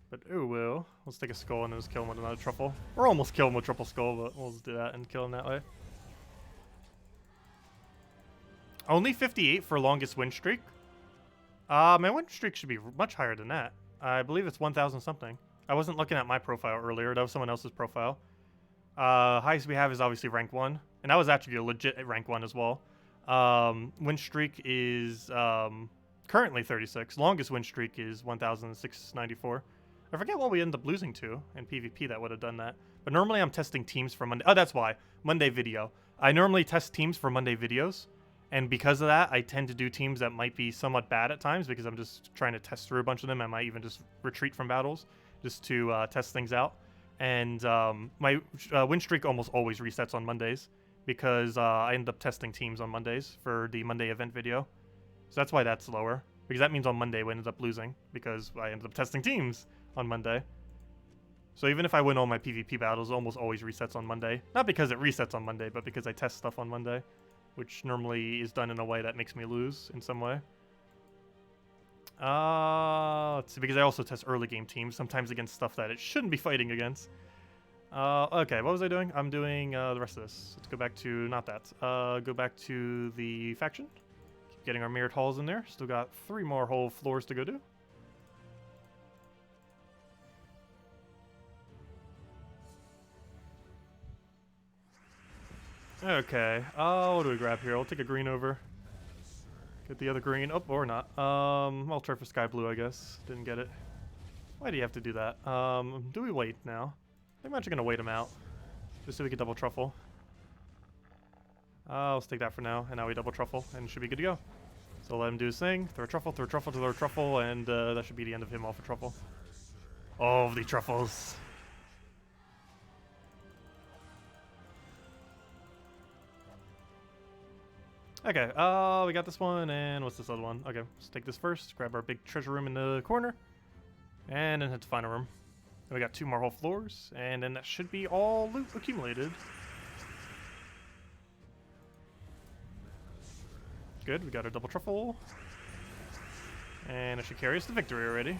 But ooh, will. Let's take a skull and then just kill him with another truffle. Or almost kill him with triple skull, but we'll just do that and kill him that way. Only 58 for longest win streak. My win streak should be much higher than that. I believe it's 1,000 something. I wasn't looking at my profile earlier. That was someone else's profile. Highest we have is obviously rank 1. And that was actually a legit rank 1 as well. Win streak is currently 36. Longest win streak is 1,694. I forget what we ended up losing to in PvP that would have done that. But normally I'm testing teams for Monday. Oh, that's why. Monday video. I normally test teams for Monday videos. And because of that, I tend to do teams that might be somewhat bad at times because I'm just trying to test through a bunch of them. I might even just retreat from battles just to test things out. And my win streak almost always resets on Mondays because I end up testing teams on Mondays for the Monday event video. So that's why that's lower. Because that means on Monday we ended up losing because I ended up testing teams on Monday. So even if I win all my PvP battles, it almost always resets on Monday. Not because it resets on Monday, but because I test stuff on Monday, which normally is done in a way that makes me lose in some way. Let's see, because I also test early game teams, sometimes against stuff that it shouldn't be fighting against. Okay, what was I doing? I'm doing the rest of this. Let's go back to, not that. Go back to the faction. Keep getting our mirrored halls in there. Still got 3 more whole floors to go do. Okay, what do we grab here? I'll take a green over. Get the other green. Oh, or not. I'll try for sky blue, I guess. Didn't get it. Why do you have to do that? Do we wait now? I think I'm actually going to wait him out. Just so we can double truffle. Let's take that for now. And now we double truffle, and should be good to go. So let him do his thing. Throw a truffle, throw a truffle, throw a truffle, and that should be the end of him off a truffle. All of the truffles. Okay, we got this one, and what's this other one? Okay, let's take this first, grab our big treasure room in the corner, and then head to final room. Then we got 2 more whole floors, and then that should be all loot accumulated. Good, we got our double truffle. And it should carry us to victory already.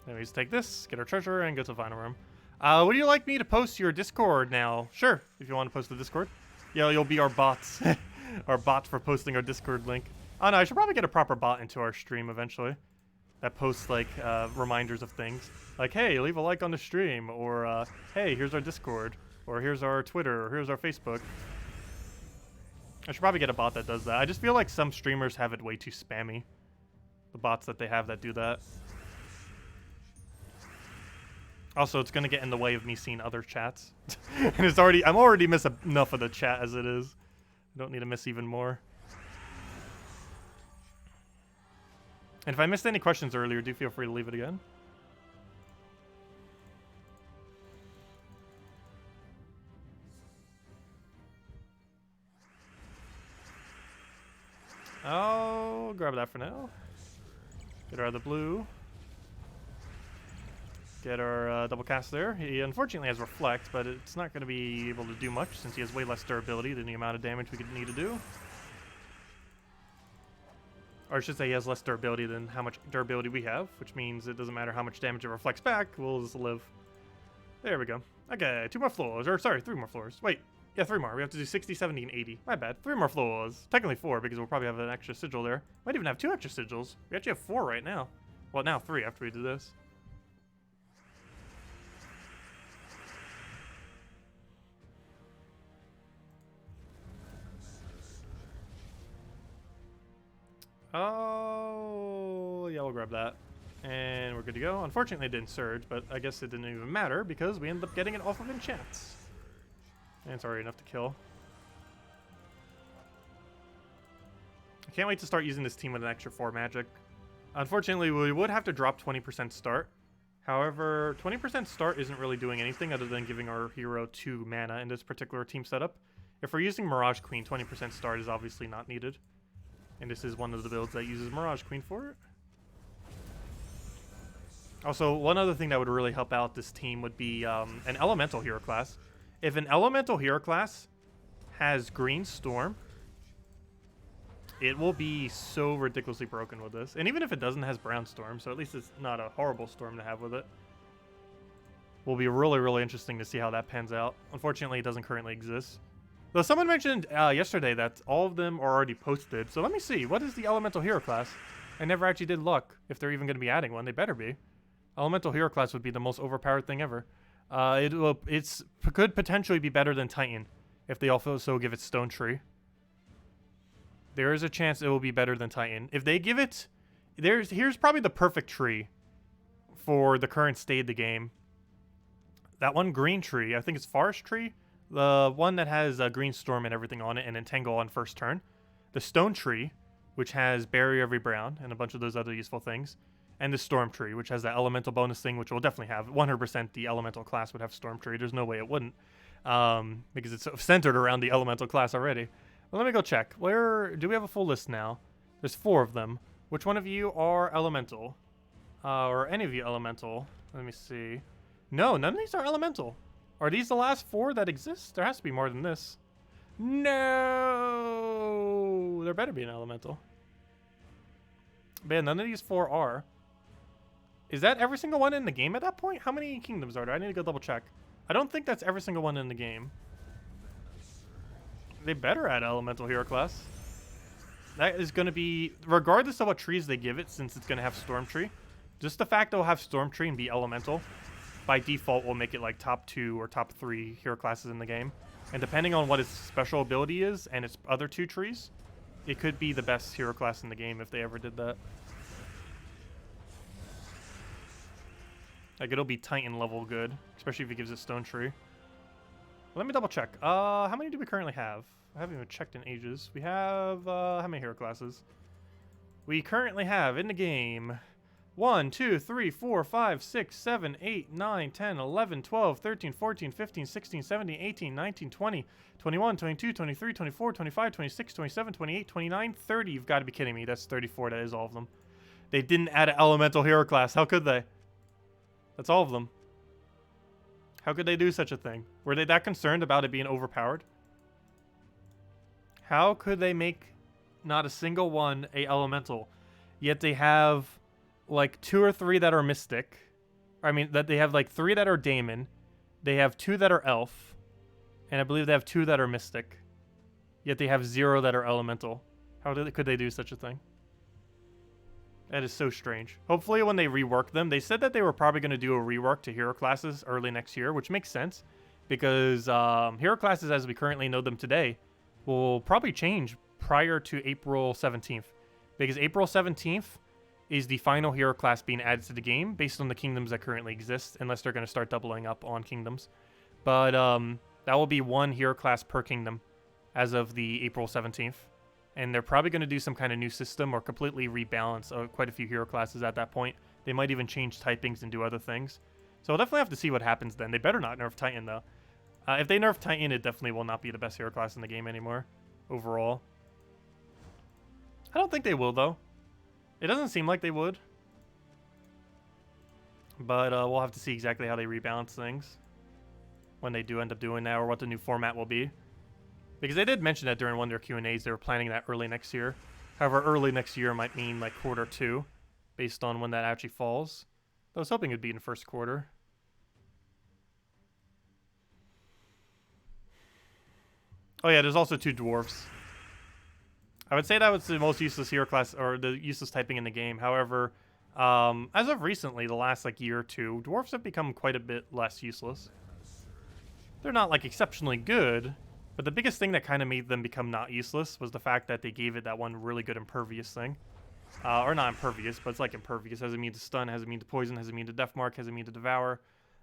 Then we just take this, get our treasure, and go to the final room. Would you like me to post your Discord now? Sure, if you want to post the Discord. Yeah, you'll be our bots. Our bot for posting our Discord link. Oh no, I should probably get a proper bot into our stream eventually. That posts like reminders of things. Like, hey, leave a like on the stream. Or, hey, here's our Discord. Or here's our Twitter. Or here's our Facebook. I should probably get a bot that does that. I just feel like some streamers have it way too spammy. The bots that they have that do that. Also, it's gonna get in the way of me seeing other chats. And it's already, I'm already miss enough of the chat as it is. I don't need to miss even more. And if I missed any questions earlier, do feel free to leave it again. I'll grab that for now. Get our other blue. Get our double cast there. He unfortunately has Reflect, but it's not going to be able to do much since he has way less durability than the amount of damage we could need to do. Or I should say he has less durability than how much durability we have, which means it doesn't matter how much damage it reflects back, we'll just live. There we go. Okay, 2 more floors, or sorry, 3 more floors. Wait, yeah, 3 more. We have to do 60, 70, and 80. My bad. 3 more floors. Technically 4, because we'll probably have an extra sigil there. Might even have 2 extra sigils. We actually have 4 right now. Well, now 3 after we do this. Oh, yeah, we'll grab that. And we're good to go. Unfortunately, it didn't surge, but I guess it didn't even matter because we ended up getting it off of enchants. And it's already enough to kill. I can't wait to start using this team with an extra 4 magic. Unfortunately, we would have to drop 20% start. However, 20% start isn't really doing anything other than giving our hero 2 mana in this particular team setup. If we're using Mirage Queen, 20% start is obviously not needed. And this is one of the builds that uses Mirage Queen for it. Also, one other thing that would really help out this team would be an Elemental hero class. If an Elemental hero class has Green Storm, it will be so ridiculously broken with this. And even if it doesn't, it has Brown Storm, so at least it's not a horrible storm to have with it. Will be really, really interesting to see how that pans out. Unfortunately, it doesn't currently exist. Though someone mentioned yesterday that all of them are already posted. So let me see. What is the Elemental hero class? I never actually did look if they're even going to be adding one. They better be. Elemental hero class would be the most overpowered thing ever. It could potentially be better than Titan if they also give it Stone Tree. There is a chance it will be better than Titan. If they give it... Here's probably the perfect tree for the current state of the game. That one green tree, I think it's Forest Tree. The one that has Green Storm and everything on it and Entangle on first turn. The Stone Tree, which has Bury Every Brown and a bunch of those other useful things. And the Storm Tree, which has that Elemental bonus thing, which will definitely have. 100% the Elemental class would have Storm Tree. There's no way it wouldn't. Because it's centered around the Elemental class already. Well, let me go check. Where do we have a full list now? There's 4 of them. Which one of you are Elemental? Or any of you Elemental? Let me see. No, none of these are Elemental. Are these the last 4 that exist? There has to be more than this. No! There better be an Elemental. Man, none of these 4 are. Is that every single one in the game at that point? How many kingdoms are there? I need to go double check. I don't think that's every single one in the game. They better add Elemental hero class. That is going to be, regardless of what trees they give it, since it's going to have Storm Tree, just the fact they'll have Storm Tree and be Elemental, by default will make it like top 2 or top 3 hero classes in the game. And depending on what its special ability is and its other 2 trees, it could be the best hero class in the game if they ever did that. Like, it'll be Titan level good, especially if it gives it Stone Tree. Let me double check. How many do we currently have? I haven't even checked in ages. We have, how many hero classes? We currently have in the game 1, 2, 3, 4, 5, 6, 7, 8, 9, 10, 11, 12, 13, 14, 15, 16, 17, 18, 19, 20, 21, 22, 23, 24, 25, 26, 27, 28, 29, 30. You've got to be kidding me. That's 34. That is all of them. They didn't add an Elemental hero class. How could they? That's all of them. How could they do such a thing? Were they that concerned about it being overpowered? How could they make not a single one a Elemental, yet they have like 2 or 3 that are Mystic. I mean, that they have like 3 that are Daemon. They have 2 that are Elf. And I believe they have 2 that are Mystic. Yet they have 0 that are Elemental. How could they do such a thing? That is so strange. Hopefully when they rework them, they said that they were probably going to do a rework to hero classes early next year, which makes sense. Because hero classes as we currently know them today will probably change prior to April 17th. Because April 17th is the final hero class being added to the game based on the kingdoms that currently exist, unless they're going to start doubling up on kingdoms. But that will be 1 hero class per kingdom as of the April 17th. And they're probably going to do some kind of new system or completely rebalance quite a few hero classes at that point. They might even change typings and do other things. So we'll definitely have to see what happens then. They better not nerf Titan, though. If they nerf Titan, it definitely will not be the best hero class in the game anymore, overall. I don't think they will, though. It doesn't seem like they would. But we'll have to see exactly how they rebalance things when they do end up doing that, or what the new format will be. Because they did mention that during one of their Q&As, they were planning that early next year. However, early next year might mean like quarter 2, based on when that actually falls. I was hoping it'd be in the first quarter. Oh yeah, there's also 2 dwarves. I would say that was the most useless hero class, or the useless typing in the game. However, as of recently, the last like year or 2, dwarves have become quite a bit less useless. They're not like exceptionally good, but the biggest thing that kind of made them become not useless was the fact that they gave it that one really good impervious thing. Or not impervious, but it's like impervious. Has immune to stun, has immune to poison, has immune to death mark, has immune to devour,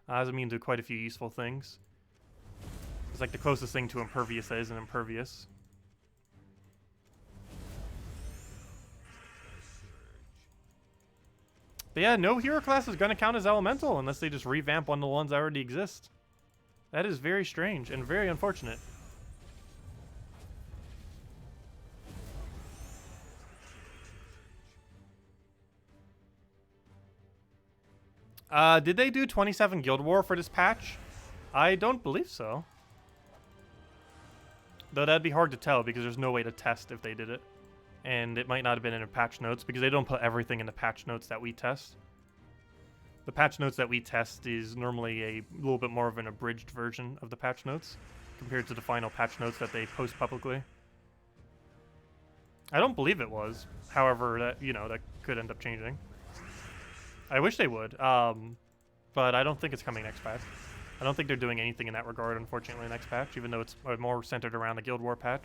has immune to quite a few useful things. It's like the closest thing to impervious that isn't impervious. But yeah, no hero class is going to count as elemental unless they just revamp one of the ones that already exist. That is very strange and very unfortunate. Did they do 27 Guild War for this patch? I don't believe so. Though that'd be hard to tell because there's no way to test if they did it. And it might not have been in their patch notes because they don't put everything in the patch notes that we test. The patch notes that we test is normally a little bit more of an abridged version of the patch notes compared to the final patch notes that they post publicly. I don't believe it was. However, that, you know, that could end up changing. I wish they would, but I don't think it's coming next patch. I don't think they're doing anything in that regard, unfortunately, next patch, even though it's more centered around the Guild War patch.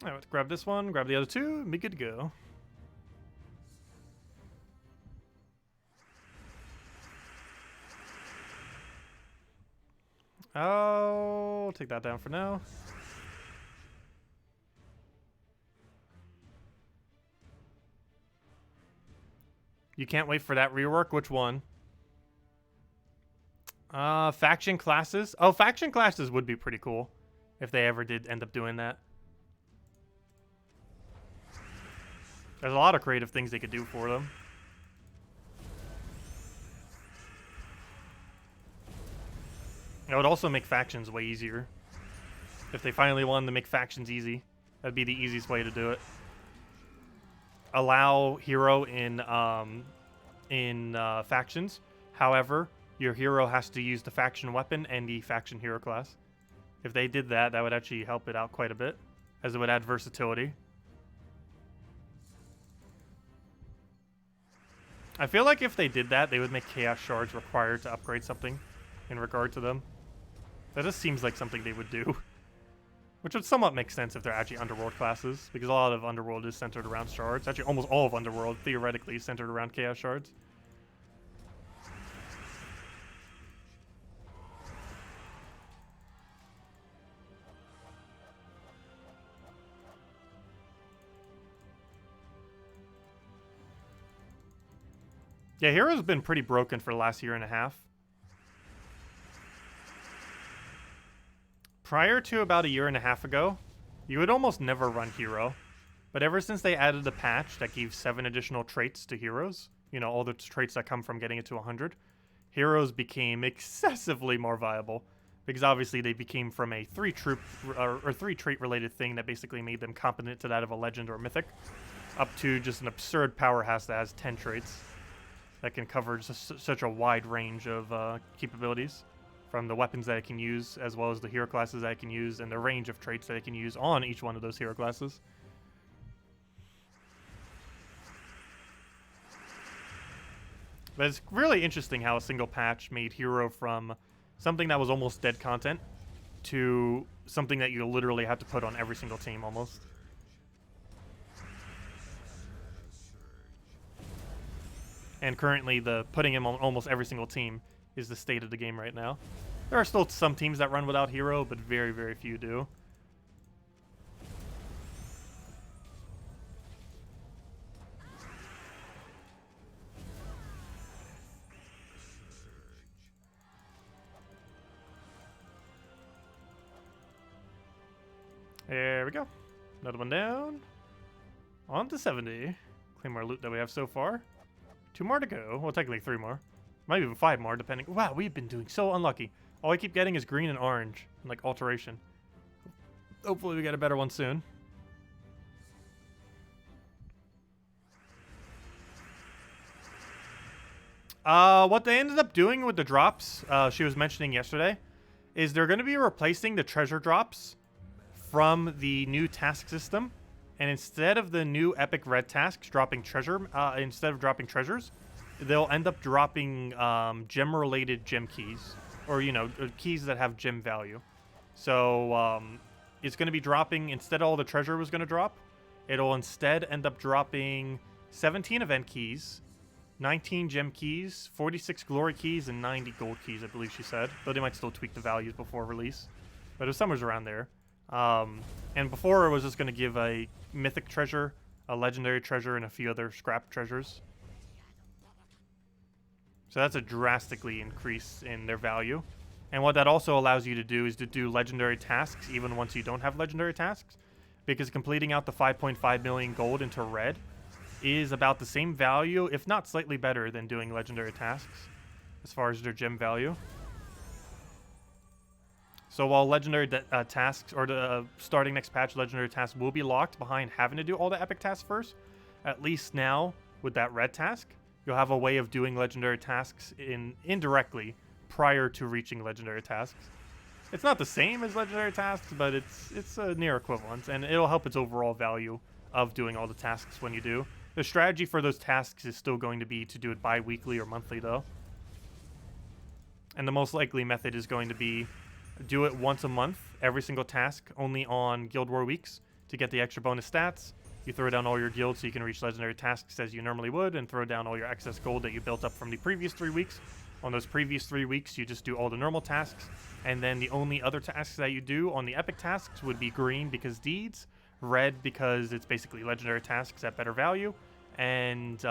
Alright, let's grab this one, grab the other two, and be good to go. I'll take that down for now. You can't wait for that rework? Which one? Faction classes? Oh, faction classes would be pretty cool if they ever did end up doing that. There's a lot of creative things they could do for them. It would also make factions way easier. If they finally wanted to make factions easy, that'd be the easiest way to do it. Allow hero in factions. However, your hero has to use the faction weapon and the faction hero class. If they did that, that would actually help it out quite a bit, as it would add versatility. I feel like if they did that, they would make Chaos Shards required to upgrade something in regard to them. That just seems like something they would do. Which would somewhat make sense if they're actually Underworld classes, because a lot of Underworld is centered around shards. Actually, almost all of Underworld, theoretically, is centered around Chaos Shards. Yeah, Hero's been pretty broken for the last year and a half. Prior to about a year and a half ago, you would almost never run Hero. But ever since they added a patch that gave 7 additional traits to Heroes, you know, all the traits that come from getting it to 100, Heroes became excessively more viable. Because obviously they became from a 3 trait related thing that basically made them competent to that of a Legend or Mythic, up to just an absurd powerhouse that has 10 traits that can cover such a wide range of capabilities. From the weapons that it can use, as well as the hero classes that it can use, and the range of traits that it can use on each one of those hero classes. But it's really interesting how a single patch made Hero from something that was almost dead content to something that you literally had to put on every single team, almost. And currently, the putting him on almost every single team is the state of the game right now. There are still some teams that run without Hero, but very, very few do. There we go. Another one down. On to 70. Claim our loot that we have so far. 2 more to go. Well, technically 3 more. Might even 5 more, depending. Wow, we've been doing so unlucky. All I keep getting is green and orange, and like alteration. Hopefully we get a better one soon. What they ended up doing with the drops, she was mentioning yesterday, is they're going to be replacing the treasure drops from the new task system. And instead of the new epic red tasks dropping treasure, instead of dropping treasures, they'll end up dropping gem-related gem keys, or, you know, keys that have gem value. So it's going to be dropping, instead all the treasure was going to drop, it'll instead end up dropping 17 event keys, 19 gem keys, 46 glory keys, and 90 gold keys, I believe she said. Though they might still tweak the values before release. But it was somewhere around there. And before it was just going to give a mythic treasure, a legendary treasure, and a few other scrap treasures. So that's a drastically increase in their value. And what that also allows you to do is to do legendary tasks even once you don't have legendary tasks. Because completing out the 5.5 million gold into red is about the same value, if not slightly better, than doing legendary tasks as far as their gem value. So while legendary tasks, or the starting next patch, legendary tasks will be locked behind having to do all the epic tasks first, at least now with that red task, you'll have a way of doing legendary tasks indirectly prior to reaching legendary tasks. It's not the same as legendary tasks, but it's a near equivalent, and it'll help its overall value of doing all the tasks when you do. The strategy for those tasks is still going to be to do it bi-weekly or monthly, though. And the most likely method is going to be do it once a month, every single task, only on Guild War weeks to get the extra bonus stats. You throw down all your guilds so you can reach legendary tasks as you normally would, and throw down all your excess gold that you built up from the previous 3 weeks. On those previous 3 weeks, you just do all the normal tasks, and then the only other tasks that you do on the epic tasks would be green because deeds, red because it's basically legendary tasks at better value, and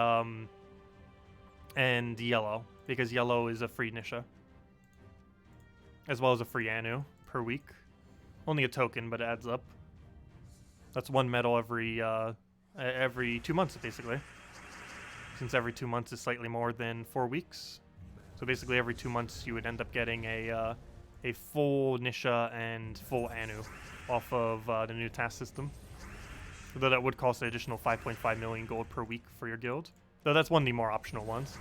yellow because yellow is a free Nisha, as well as a free Anu per week. Only a token, but it adds up. That's 1 medal every 2 months, basically. Since every 2 months is slightly more than 4 weeks. So basically every 2 months you would end up getting a full Nisha and full Anu off of the new task system. Though that would cost an additional 5.5 million gold per week for your guild. Though that's one of the more optional ones.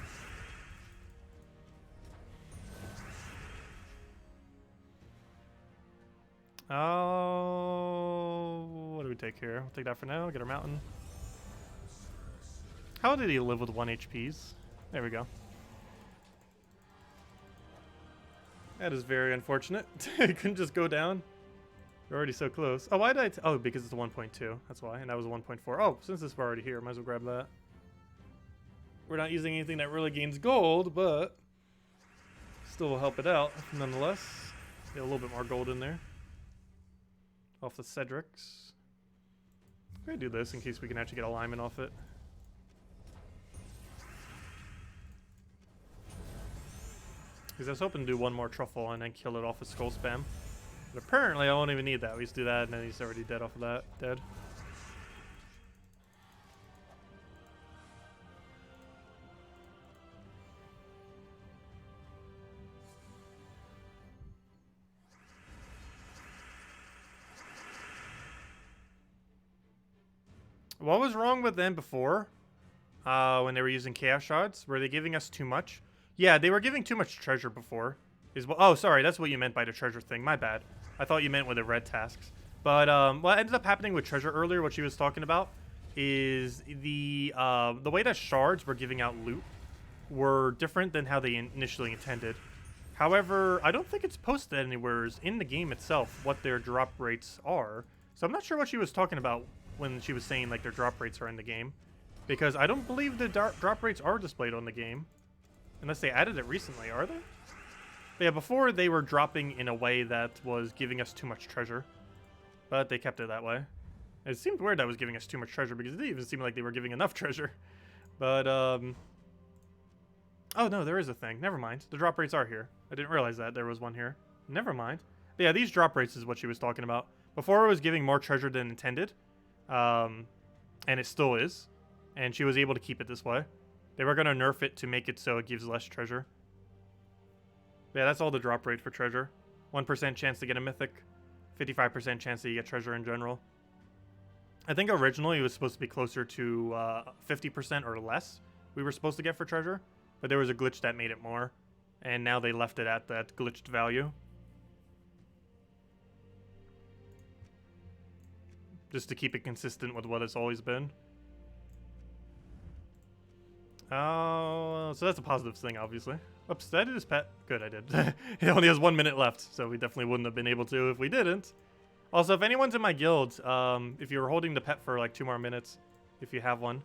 Oh, what do we take here? We'll take that for now. Get our mountain. How did he live with 1 HPs? There we go. That is very unfortunate. It couldn't just go down. We're already so close. Oh, why did I... oh, because it's a 1.2. That's why. And that was a 1.4. Oh, since this we're already here, might as well grab that. We're not using anything that really gains gold, but still will help it out nonetheless. Get a little bit more gold in there. Off the Zeddicus. I'm going to do this in case we can actually get alignment off it. Because I was hoping to do 1 more truffle and then kill it off with skull spam. But apparently I won't even need that. We just do that and then he's already dead off of that. Dead. What was wrong with them before? When they were using chaos shards? Were they giving us too much? Yeah, they were giving too much treasure before. Oh, sorry, that's what you meant by the treasure thing. My bad. I thought you meant with the red tasks. But what ended up happening with treasure earlier, what she was talking about, is the way that shards were giving out loot were different than how they initially intended. However, I don't think it's posted anywhere in the game itself what their drop rates are. So I'm not sure what she was talking about when she was saying like their drop rates are in the game. Because I don't believe the drop rates are displayed on the game. Unless they added it recently, are they? But yeah, before they were dropping in a way that was giving us too much treasure. But they kept it that way. It seemed weird that was giving us too much treasure because it didn't even seem like they were giving enough treasure. But, oh no, there is a thing. Never mind. The drop rates are here. I didn't realize that there was one here. Never mind. But yeah, these drop rates is what she was talking about. Before it was giving more treasure than intended. And it still is. And she was able to keep it this way. They were going to nerf it to make it so it gives less treasure. Yeah, that's all the drop rate for treasure. 1% chance to get a mythic. 55% chance that you get treasure in general. I think originally it was supposed to be closer to 50% or less we were supposed to get for treasure. But there was a glitch that made it more. And now they left it at that glitched value. Just to keep it consistent with what it's always been. Oh, so that's a positive thing, obviously. Oops, did I do this pet? Good, I did. It only has 1 minute left, so we definitely wouldn't have been able to if we didn't. Also, if anyone's in my guild, if you were holding the pet for like 2 more minutes, if you have one,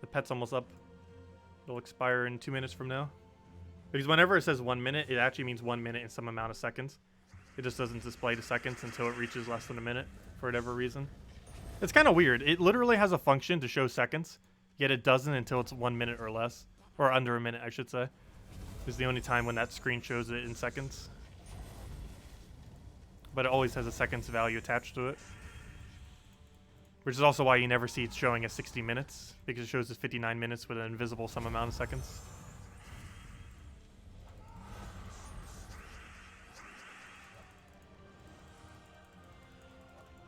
The pet's almost up. It'll expire in 2 minutes from now. Because whenever it says 1 minute, it actually means 1 minute and some amount of seconds. It just doesn't display the seconds until it reaches less than a minute for whatever reason. It's kind of weird. It literally has a function to show seconds, yet it doesn't until it's 1 minute or less. Or under a minute, I should say. Is the only time when that screen shows it in seconds. But it always has a seconds value attached to it. Which is also why you never see it showing as 60 minutes, because it shows as 59 minutes with an invisible some amount of seconds.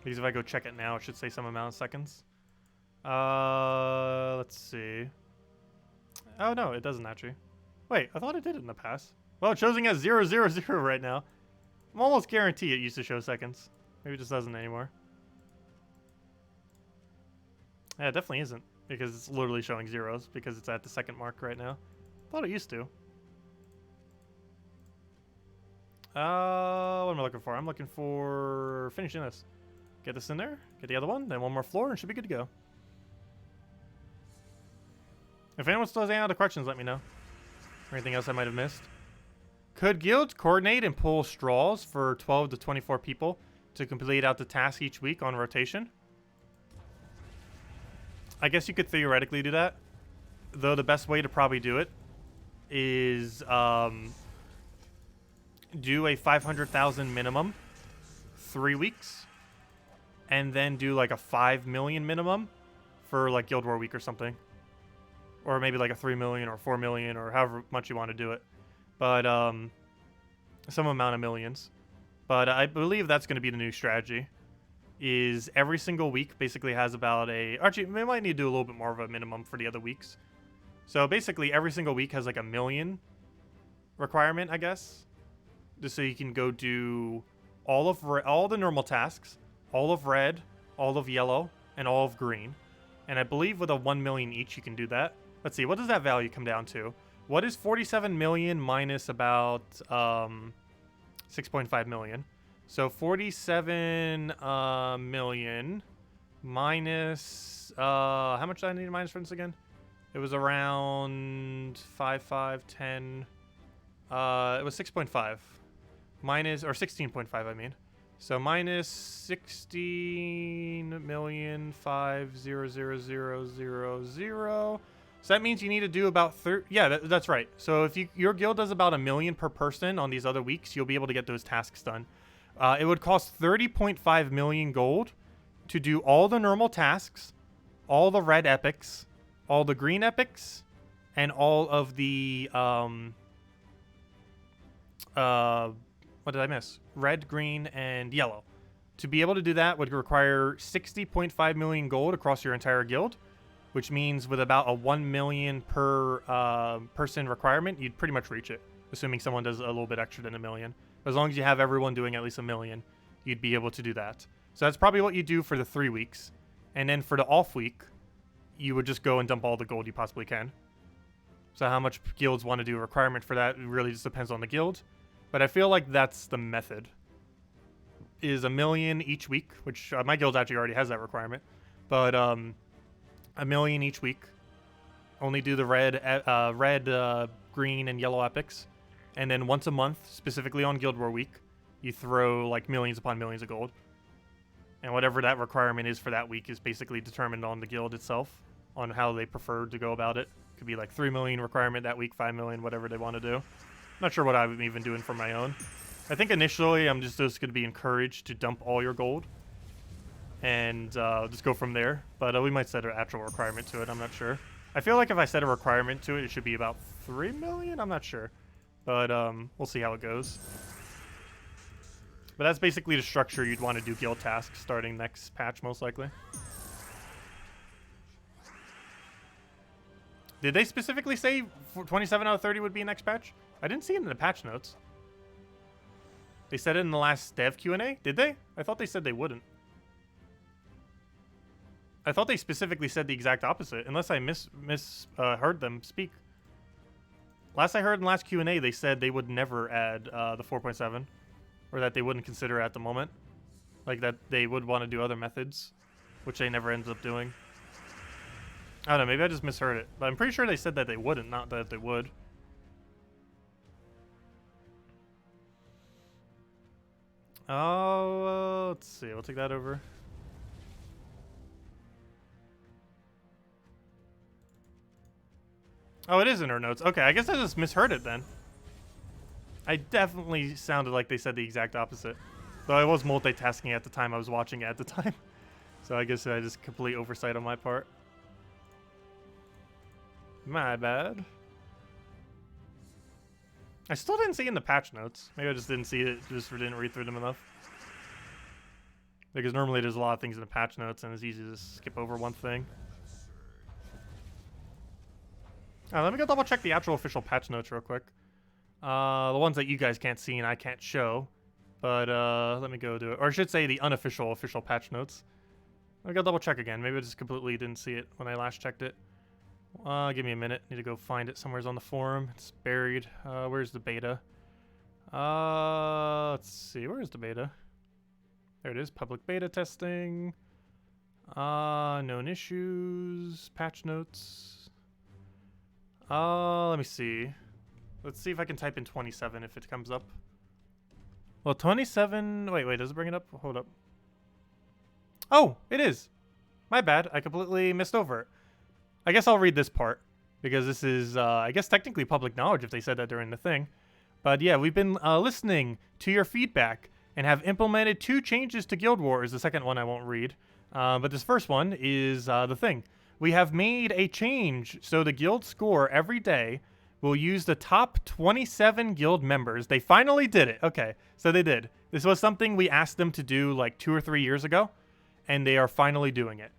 Because if I go check it now, it should say some amount of seconds. Let's see. Oh, no, it doesn't actually. Wait, I thought it did in the past. Well, it's showing as 000 right now. I'm almost guarantee it used to show seconds. Maybe it just doesn't anymore. Yeah, it definitely isn't, because it's literally showing zeros, because it's at the second mark right now. Thought it used to. What am I looking for? I'm looking for finishing this. Get this in there, get the other one, then one more floor, and should be good to go. If anyone still has any other questions, let me know. Or anything else I might have missed. Could guilds coordinate and pull straws for 12 to 24 people to complete out the task each week on rotation? I guess you could theoretically do that. Though the best way to probably do it is do a 500,000 minimum 3 weeks. And then do like a 5 million minimum for like Guild War week or something. Or maybe like a 3 million or 4 million or however much you want to do it. But some amount of millions. But I believe that's going to be the new strategy. Is every single week basically has about a... Actually, we might need to do a little bit more of a minimum for the other weeks. So basically every single week has like a million requirement, I guess. Just so you can go do all the normal tasks. All of red, all of yellow, and all of green. And I believe with a 1 million each, you can do that. Let's see, what does that value come down to? What is 47 million minus about 6.5 million? So 47 million minus... how much do I need to minus for this again? It was around 5, 10... it was 6.5. Minus... Or 16.5, I mean. So minus 16,500,000. So that means you need to do about 30. Yeah, that's right. So if your guild does about 1 million per person on these other weeks, you'll be able to get those tasks done. It would cost 30.5 million gold to do all the normal tasks, all the red epics, all the green epics, and all of the what did I miss? Red, green, and yellow. To be able to do that would require 60.5 million gold across your entire guild, which means with about a 1 million per person requirement, you'd pretty much reach it, assuming someone does a little bit extra than 1 million. As long as you have everyone doing at least 1 million, you'd be able to do that. So that's probably what you do for the 3 weeks. And then for the off week, you would just go and dump all the gold you possibly can. So how much guilds want to do a requirement for that really just depends on the guild. But I feel like that's the method. Is 1 million each week, which my guild actually already has that requirement. But 1 million each week. Only do the red, green, and yellow epics. And then once a month, specifically on Guild War week, you throw like millions upon millions of gold. And whatever that requirement is for that week is basically determined on the guild itself, on how they prefer to go about it. Could be like 3 million requirement that week, 5 million, whatever they want to do. Not sure what I'm even doing for my own. I think initially I'm just going to be encouraged to dump all your gold and just go from there. But we might set an actual requirement to it. I'm not sure. I feel like if I set a requirement to it, it should be about 3 million. I'm not sure. But we'll see how it goes. But that's basically the structure you'd want to do guild tasks starting next patch, most likely. Did they specifically say 27 out of 30 would be next patch? I didn't see it in the patch notes. They said it in the last dev Q&A? Did they? I thought they said they wouldn't. I thought they specifically said the exact opposite, unless I heard them speak. Last I heard in the last Q&A, they said they would never add the 4.7. Or that they wouldn't consider it at the moment. Like that they would want to do other methods, which they never ended up doing. I don't know, maybe I just misheard it. But I'm pretty sure they said that they wouldn't, not that they would. Oh, let's see. We'll take that over. Oh, it is in her notes. Okay, I guess I just misheard it then. I definitely sounded like they said the exact opposite. Though I was multitasking at the time. I was watching it at the time. So I guess I just complete oversight on my part. My bad. I still didn't see it in the patch notes. Maybe I just didn't see it, just didn't read through them enough. Because normally there's a lot of things in the patch notes and it's easy to skip over one thing. Let me go double check the actual official patch notes real quick. The ones that you guys can't see and I can't show. But let me go do it. Or I should say the unofficial official patch notes. Let me go double check again. Maybe I just completely didn't see it when I last checked it. Give me a minute. Need to go find it somewhere on the forum. It's buried. Where's the beta? Let's see. Where's the beta? There it is. Public beta testing. Known issues. Patch notes. Let me see. Let's see if I can type in 27 if it comes up. Well, 27... Wait, does it bring it up? Hold up. Oh, it is. My bad. I completely missed over it. I guess I'll read this part, because this is, I guess, technically public knowledge if they said that during the thing. But yeah, we've been listening to your feedback and have implemented 2 changes to Guild Wars. The second one I won't read. But this first one is the thing. We have made a change so the guild score every day will use the top 27 guild members. They finally did it. Okay, so they did. This was something we asked them to do like 2 or 3 years ago, and they are finally doing it.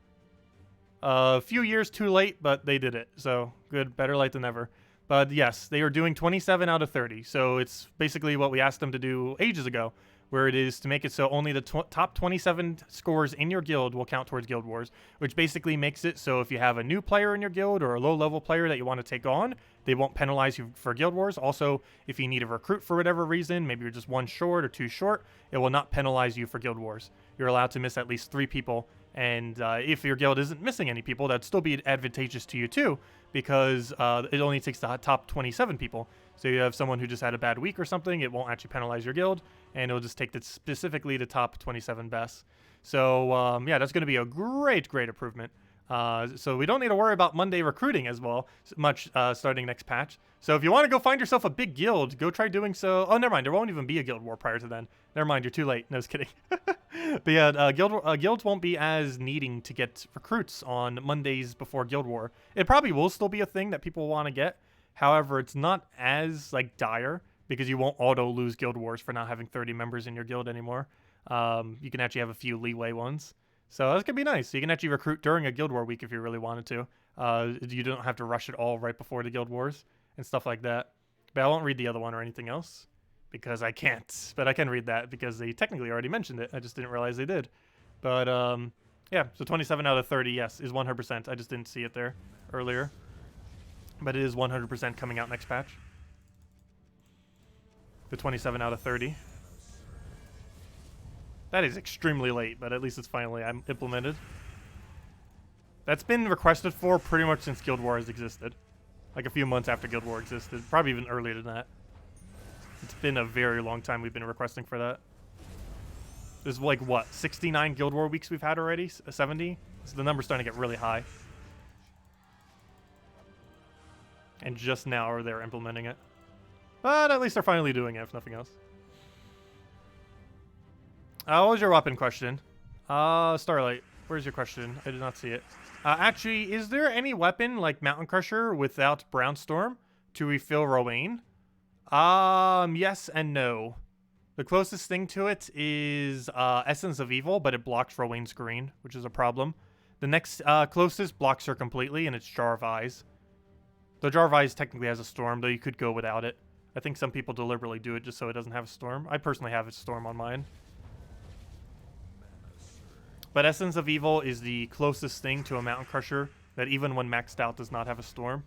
A few years too late, but they did it. So good, better late than never. But yes, they are doing 27 out of 30. So it's basically what we asked them to do ages ago, where it is to make it so only the top 27 scores in your guild will count towards Guild Wars, which basically makes it so if you have a new player in your guild or a low-level player that you want to take on, they won't penalize you for Guild Wars. Also, if you need a recruit for whatever reason, maybe you're just 1 short or 2 short, it will not penalize you for Guild Wars. You're allowed to miss at least 3 people, and if your guild isn't missing any people, that'd still be advantageous to you too, because it only takes the top 27 people. So you have someone who just had a bad week or something, it won't actually penalize your guild, and it'll just take specifically the top 27 best. So yeah, that's going to be a great improvement. So we don't need to worry about Monday recruiting as much starting next patch. So if you want to go find yourself a big guild, go try doing so. Oh, never mind. There won't even be a guild war prior to then. Never mind. You're too late. No, just kidding. But yeah, guilds won't be as needing to get recruits on Mondays before Guild War. It probably will still be a thing that people want to get. However, it's not as like dire because you won't auto lose Guild Wars for not having 30 members in your guild anymore. You can actually have a few leeway ones. So that's going to be nice. So you can actually recruit during a Guild War week if you really wanted to. You don't have to rush it all right before the Guild Wars and stuff like that. But I won't read the other one or anything else because I can't. But I can read that because they technically already mentioned it. I just didn't realize they did. But yeah, so 27 out of 30, yes, is 100%. I just didn't see it there earlier. But it is 100% coming out next patch. The 27 out of 30. That is extremely late, but at least it's finally implemented. That's been requested for pretty much since Guild War has existed. Like a few months after Guild War existed. Probably even earlier than that. It's been a very long time we've been requesting for that. There's like, what, 69 Guild War weeks we've had already? 70? So the number's starting to get really high. And just now are they implementing it. But at least they're finally doing it, if nothing else. What was your weapon question? Starlight, where's your question? I did not see it. Actually, is there any weapon like Mountain Crusher without Brownstorm to refill Rowan? Yes and no. The closest thing to it is Essence of Evil, but it blocks Rowan's green, which is a problem. The next closest blocks her completely, and it's Jar of Eyes. The Jar of Eyes technically has a storm, though you could go without it. I think some people deliberately do it just so it doesn't have a storm. I personally have a storm on mine. But Essence of Evil is the closest thing to a Mountain Crusher that even when maxed out does not have a storm.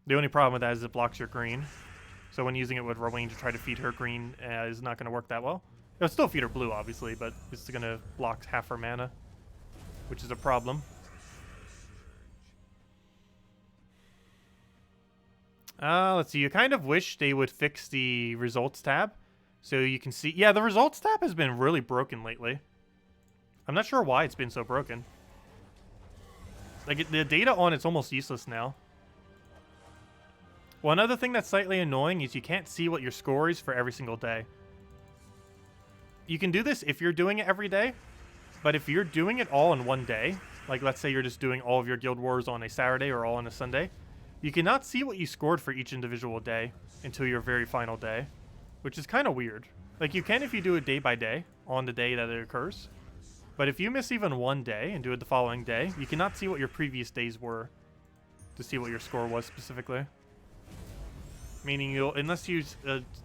The only problem with that is it blocks your green. So when using it with Rowan to try to feed her green is not going to work that well. It'll still feed her blue, obviously, but it's going to block half her mana, which is a problem. Let's see. You kind of wish they would fix the results tab. So you can see... Yeah, the results tab has been really broken lately. I'm not sure why it's been so broken. Like, the data on it's almost useless now. One other thing that's slightly annoying is you can't see what your score is for every single day. You can do this if you're doing it every day, but if you're doing it all in one day, like let's say you're just doing all of your Guild Wars on a Saturday or all on a Sunday, you cannot see what you scored for each individual day until your very final day, which is kind of weird. Like, you can if you do it day by day on the day that it occurs, but if you miss even one day and do it the following day, you cannot see what your previous days were to see what your score was specifically. Meaning, unless you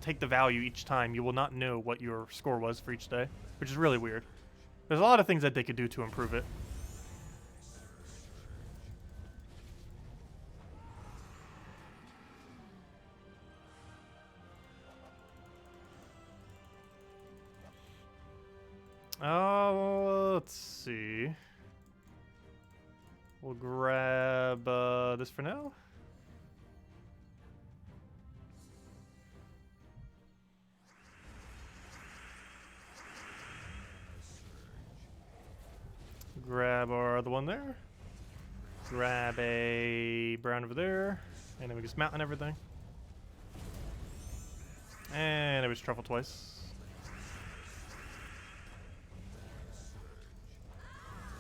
take the value each time, you will not know what your score was for each day, which is really weird. There's a lot of things that they could do to improve it. Let's see. We'll grab this for now. Grab our other one there. Grab a brown over there. And then we just mount everything. And it was truffle twice.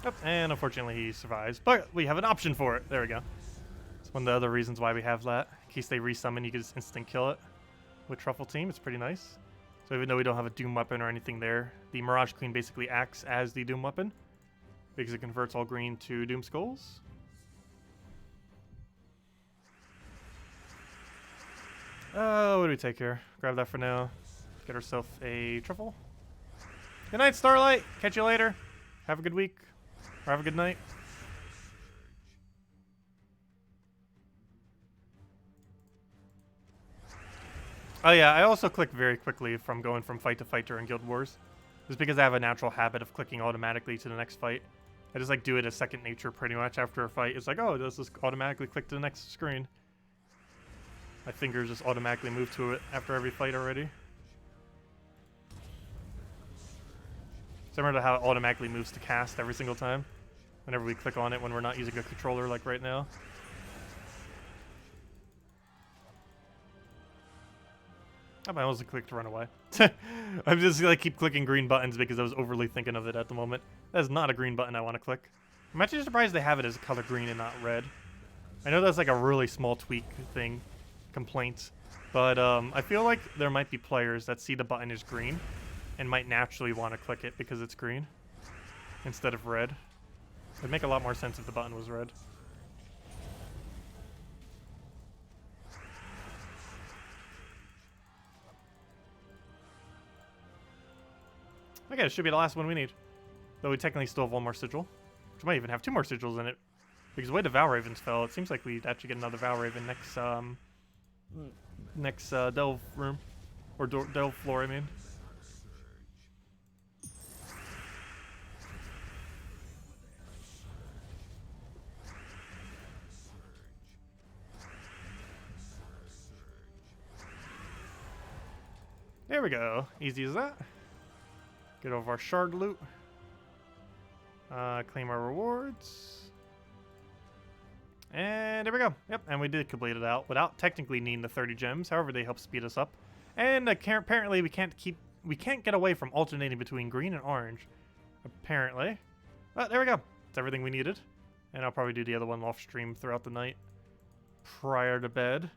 Yep, and unfortunately he survives. But we have an option for it. There we go. It's one of the other reasons why we have that. In case they resummon, you can just instant kill it with Truffle Team. It's pretty nice. So even though we don't have a Doom weapon or anything there, the Mirage Queen basically acts as the Doom weapon, because it converts all green to Doom Skulls. Oh, what do we take here? Grab that for now. Get ourselves a truffle. Good night, Starlight. Catch you later. Have a good week. Or have a good night. Oh yeah, I also click very quickly from going from fight to fight during Guild Wars. Just because I have a natural habit of clicking automatically to the next fight. I just like do it as second nature pretty much after a fight. It's like, oh, does this automatically click to the next screen? My fingers just automatically move to it after every fight already. Similar to how it automatically moves to cast every single time whenever we click on it when we're not using a controller like right now. Oh, I almost clicked to run away. I'm just gonna keep clicking green buttons because I was overly thinking of it at the moment. That is not a green button I want to click. I'm actually surprised they have it as a color green and not red. I know that's like a really small tweak thing, complaint, but I feel like there might be players that see the button as green and might naturally want to click it because it's green instead of red. It'd make a lot more sense if the button was red. Okay, it should be the last one we need. Though we technically still have one more sigil. Which might even have two more sigils in it. Because the way the Valravens fell, it seems like we'd actually get another Valraven next delve room. Or delve floor, I mean. There we go. Easy as that. Get over our shard loot. Claim our rewards. And there we go. Yep, and we did complete it out without technically needing the 30 gems. However, they help speed us up. And apparently we can't get away from alternating between green and orange. Apparently. But there we go. That's everything we needed. And I'll probably do the other one off stream throughout the night prior to bed.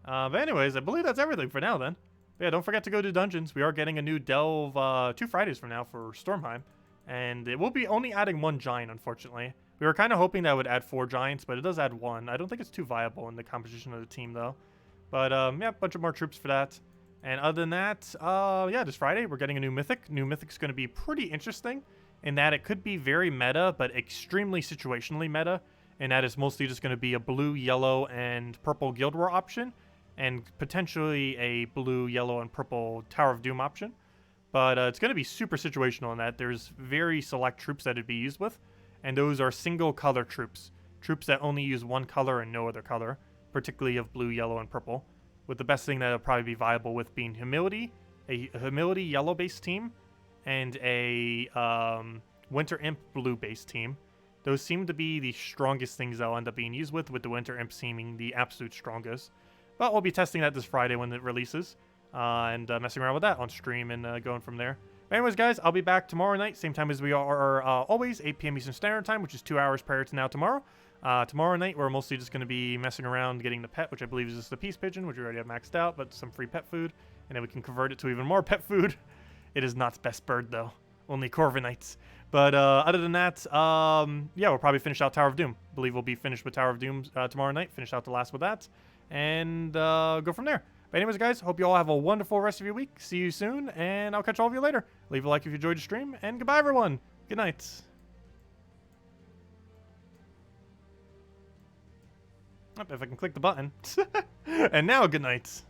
But anyways, I believe that's everything for now then. But yeah, don't forget to go to dungeons. We are getting a new delve 2 Fridays from now for Stormheim. And it will be only adding 1 giant, unfortunately. We were kind of hoping that would add 4 giants, but it does add 1. I don't think it's too viable in the composition of the team, though. But, yeah, a bunch of more troops for that. And other than that, yeah, this Friday, we're getting a new Mythic. New Mythic's going to be pretty interesting in that it could be very meta, but extremely situationally meta. And that is mostly just going to be a blue, yellow, and purple Guild War option. And potentially a blue, yellow, and purple Tower of Doom option. But it's going to be super situational in that there's very select troops that it'd be used with. And those are single color troops. Troops that only use one color and no other color. particularly of blue, yellow, and purple, with the best thing that would probably be viable with being Humility, a Humility yellow-based team, and a Winter Imp blue-based team. Those seem to be the strongest things that'll end up being used with the Winter Imp seeming the absolute strongest. But we'll be testing that this Friday when it releases, and messing around with that on stream and going from there. But anyways, guys, I'll be back tomorrow night, same time as we are always, 8 p.m. Eastern Standard Time, which is 2 hours prior to now tomorrow. Tomorrow night, we're mostly just going to be messing around getting the pet, which I believe is just the Peace Pigeon, which we already have maxed out, but some free pet food, and then we can convert it to even more pet food. It is not best bird, though. Only Corviknights. But other than that, yeah, we'll probably finish out Tower of Doom. I believe we'll be finished with Tower of Doom tomorrow night, finish out the last with that, and go from there. But anyways, guys, hope you all have a wonderful rest of your week. See you soon, and I'll catch all of you later. Leave a like if you enjoyed the stream, and goodbye, everyone. Good night. If I can click the button. And now, good night.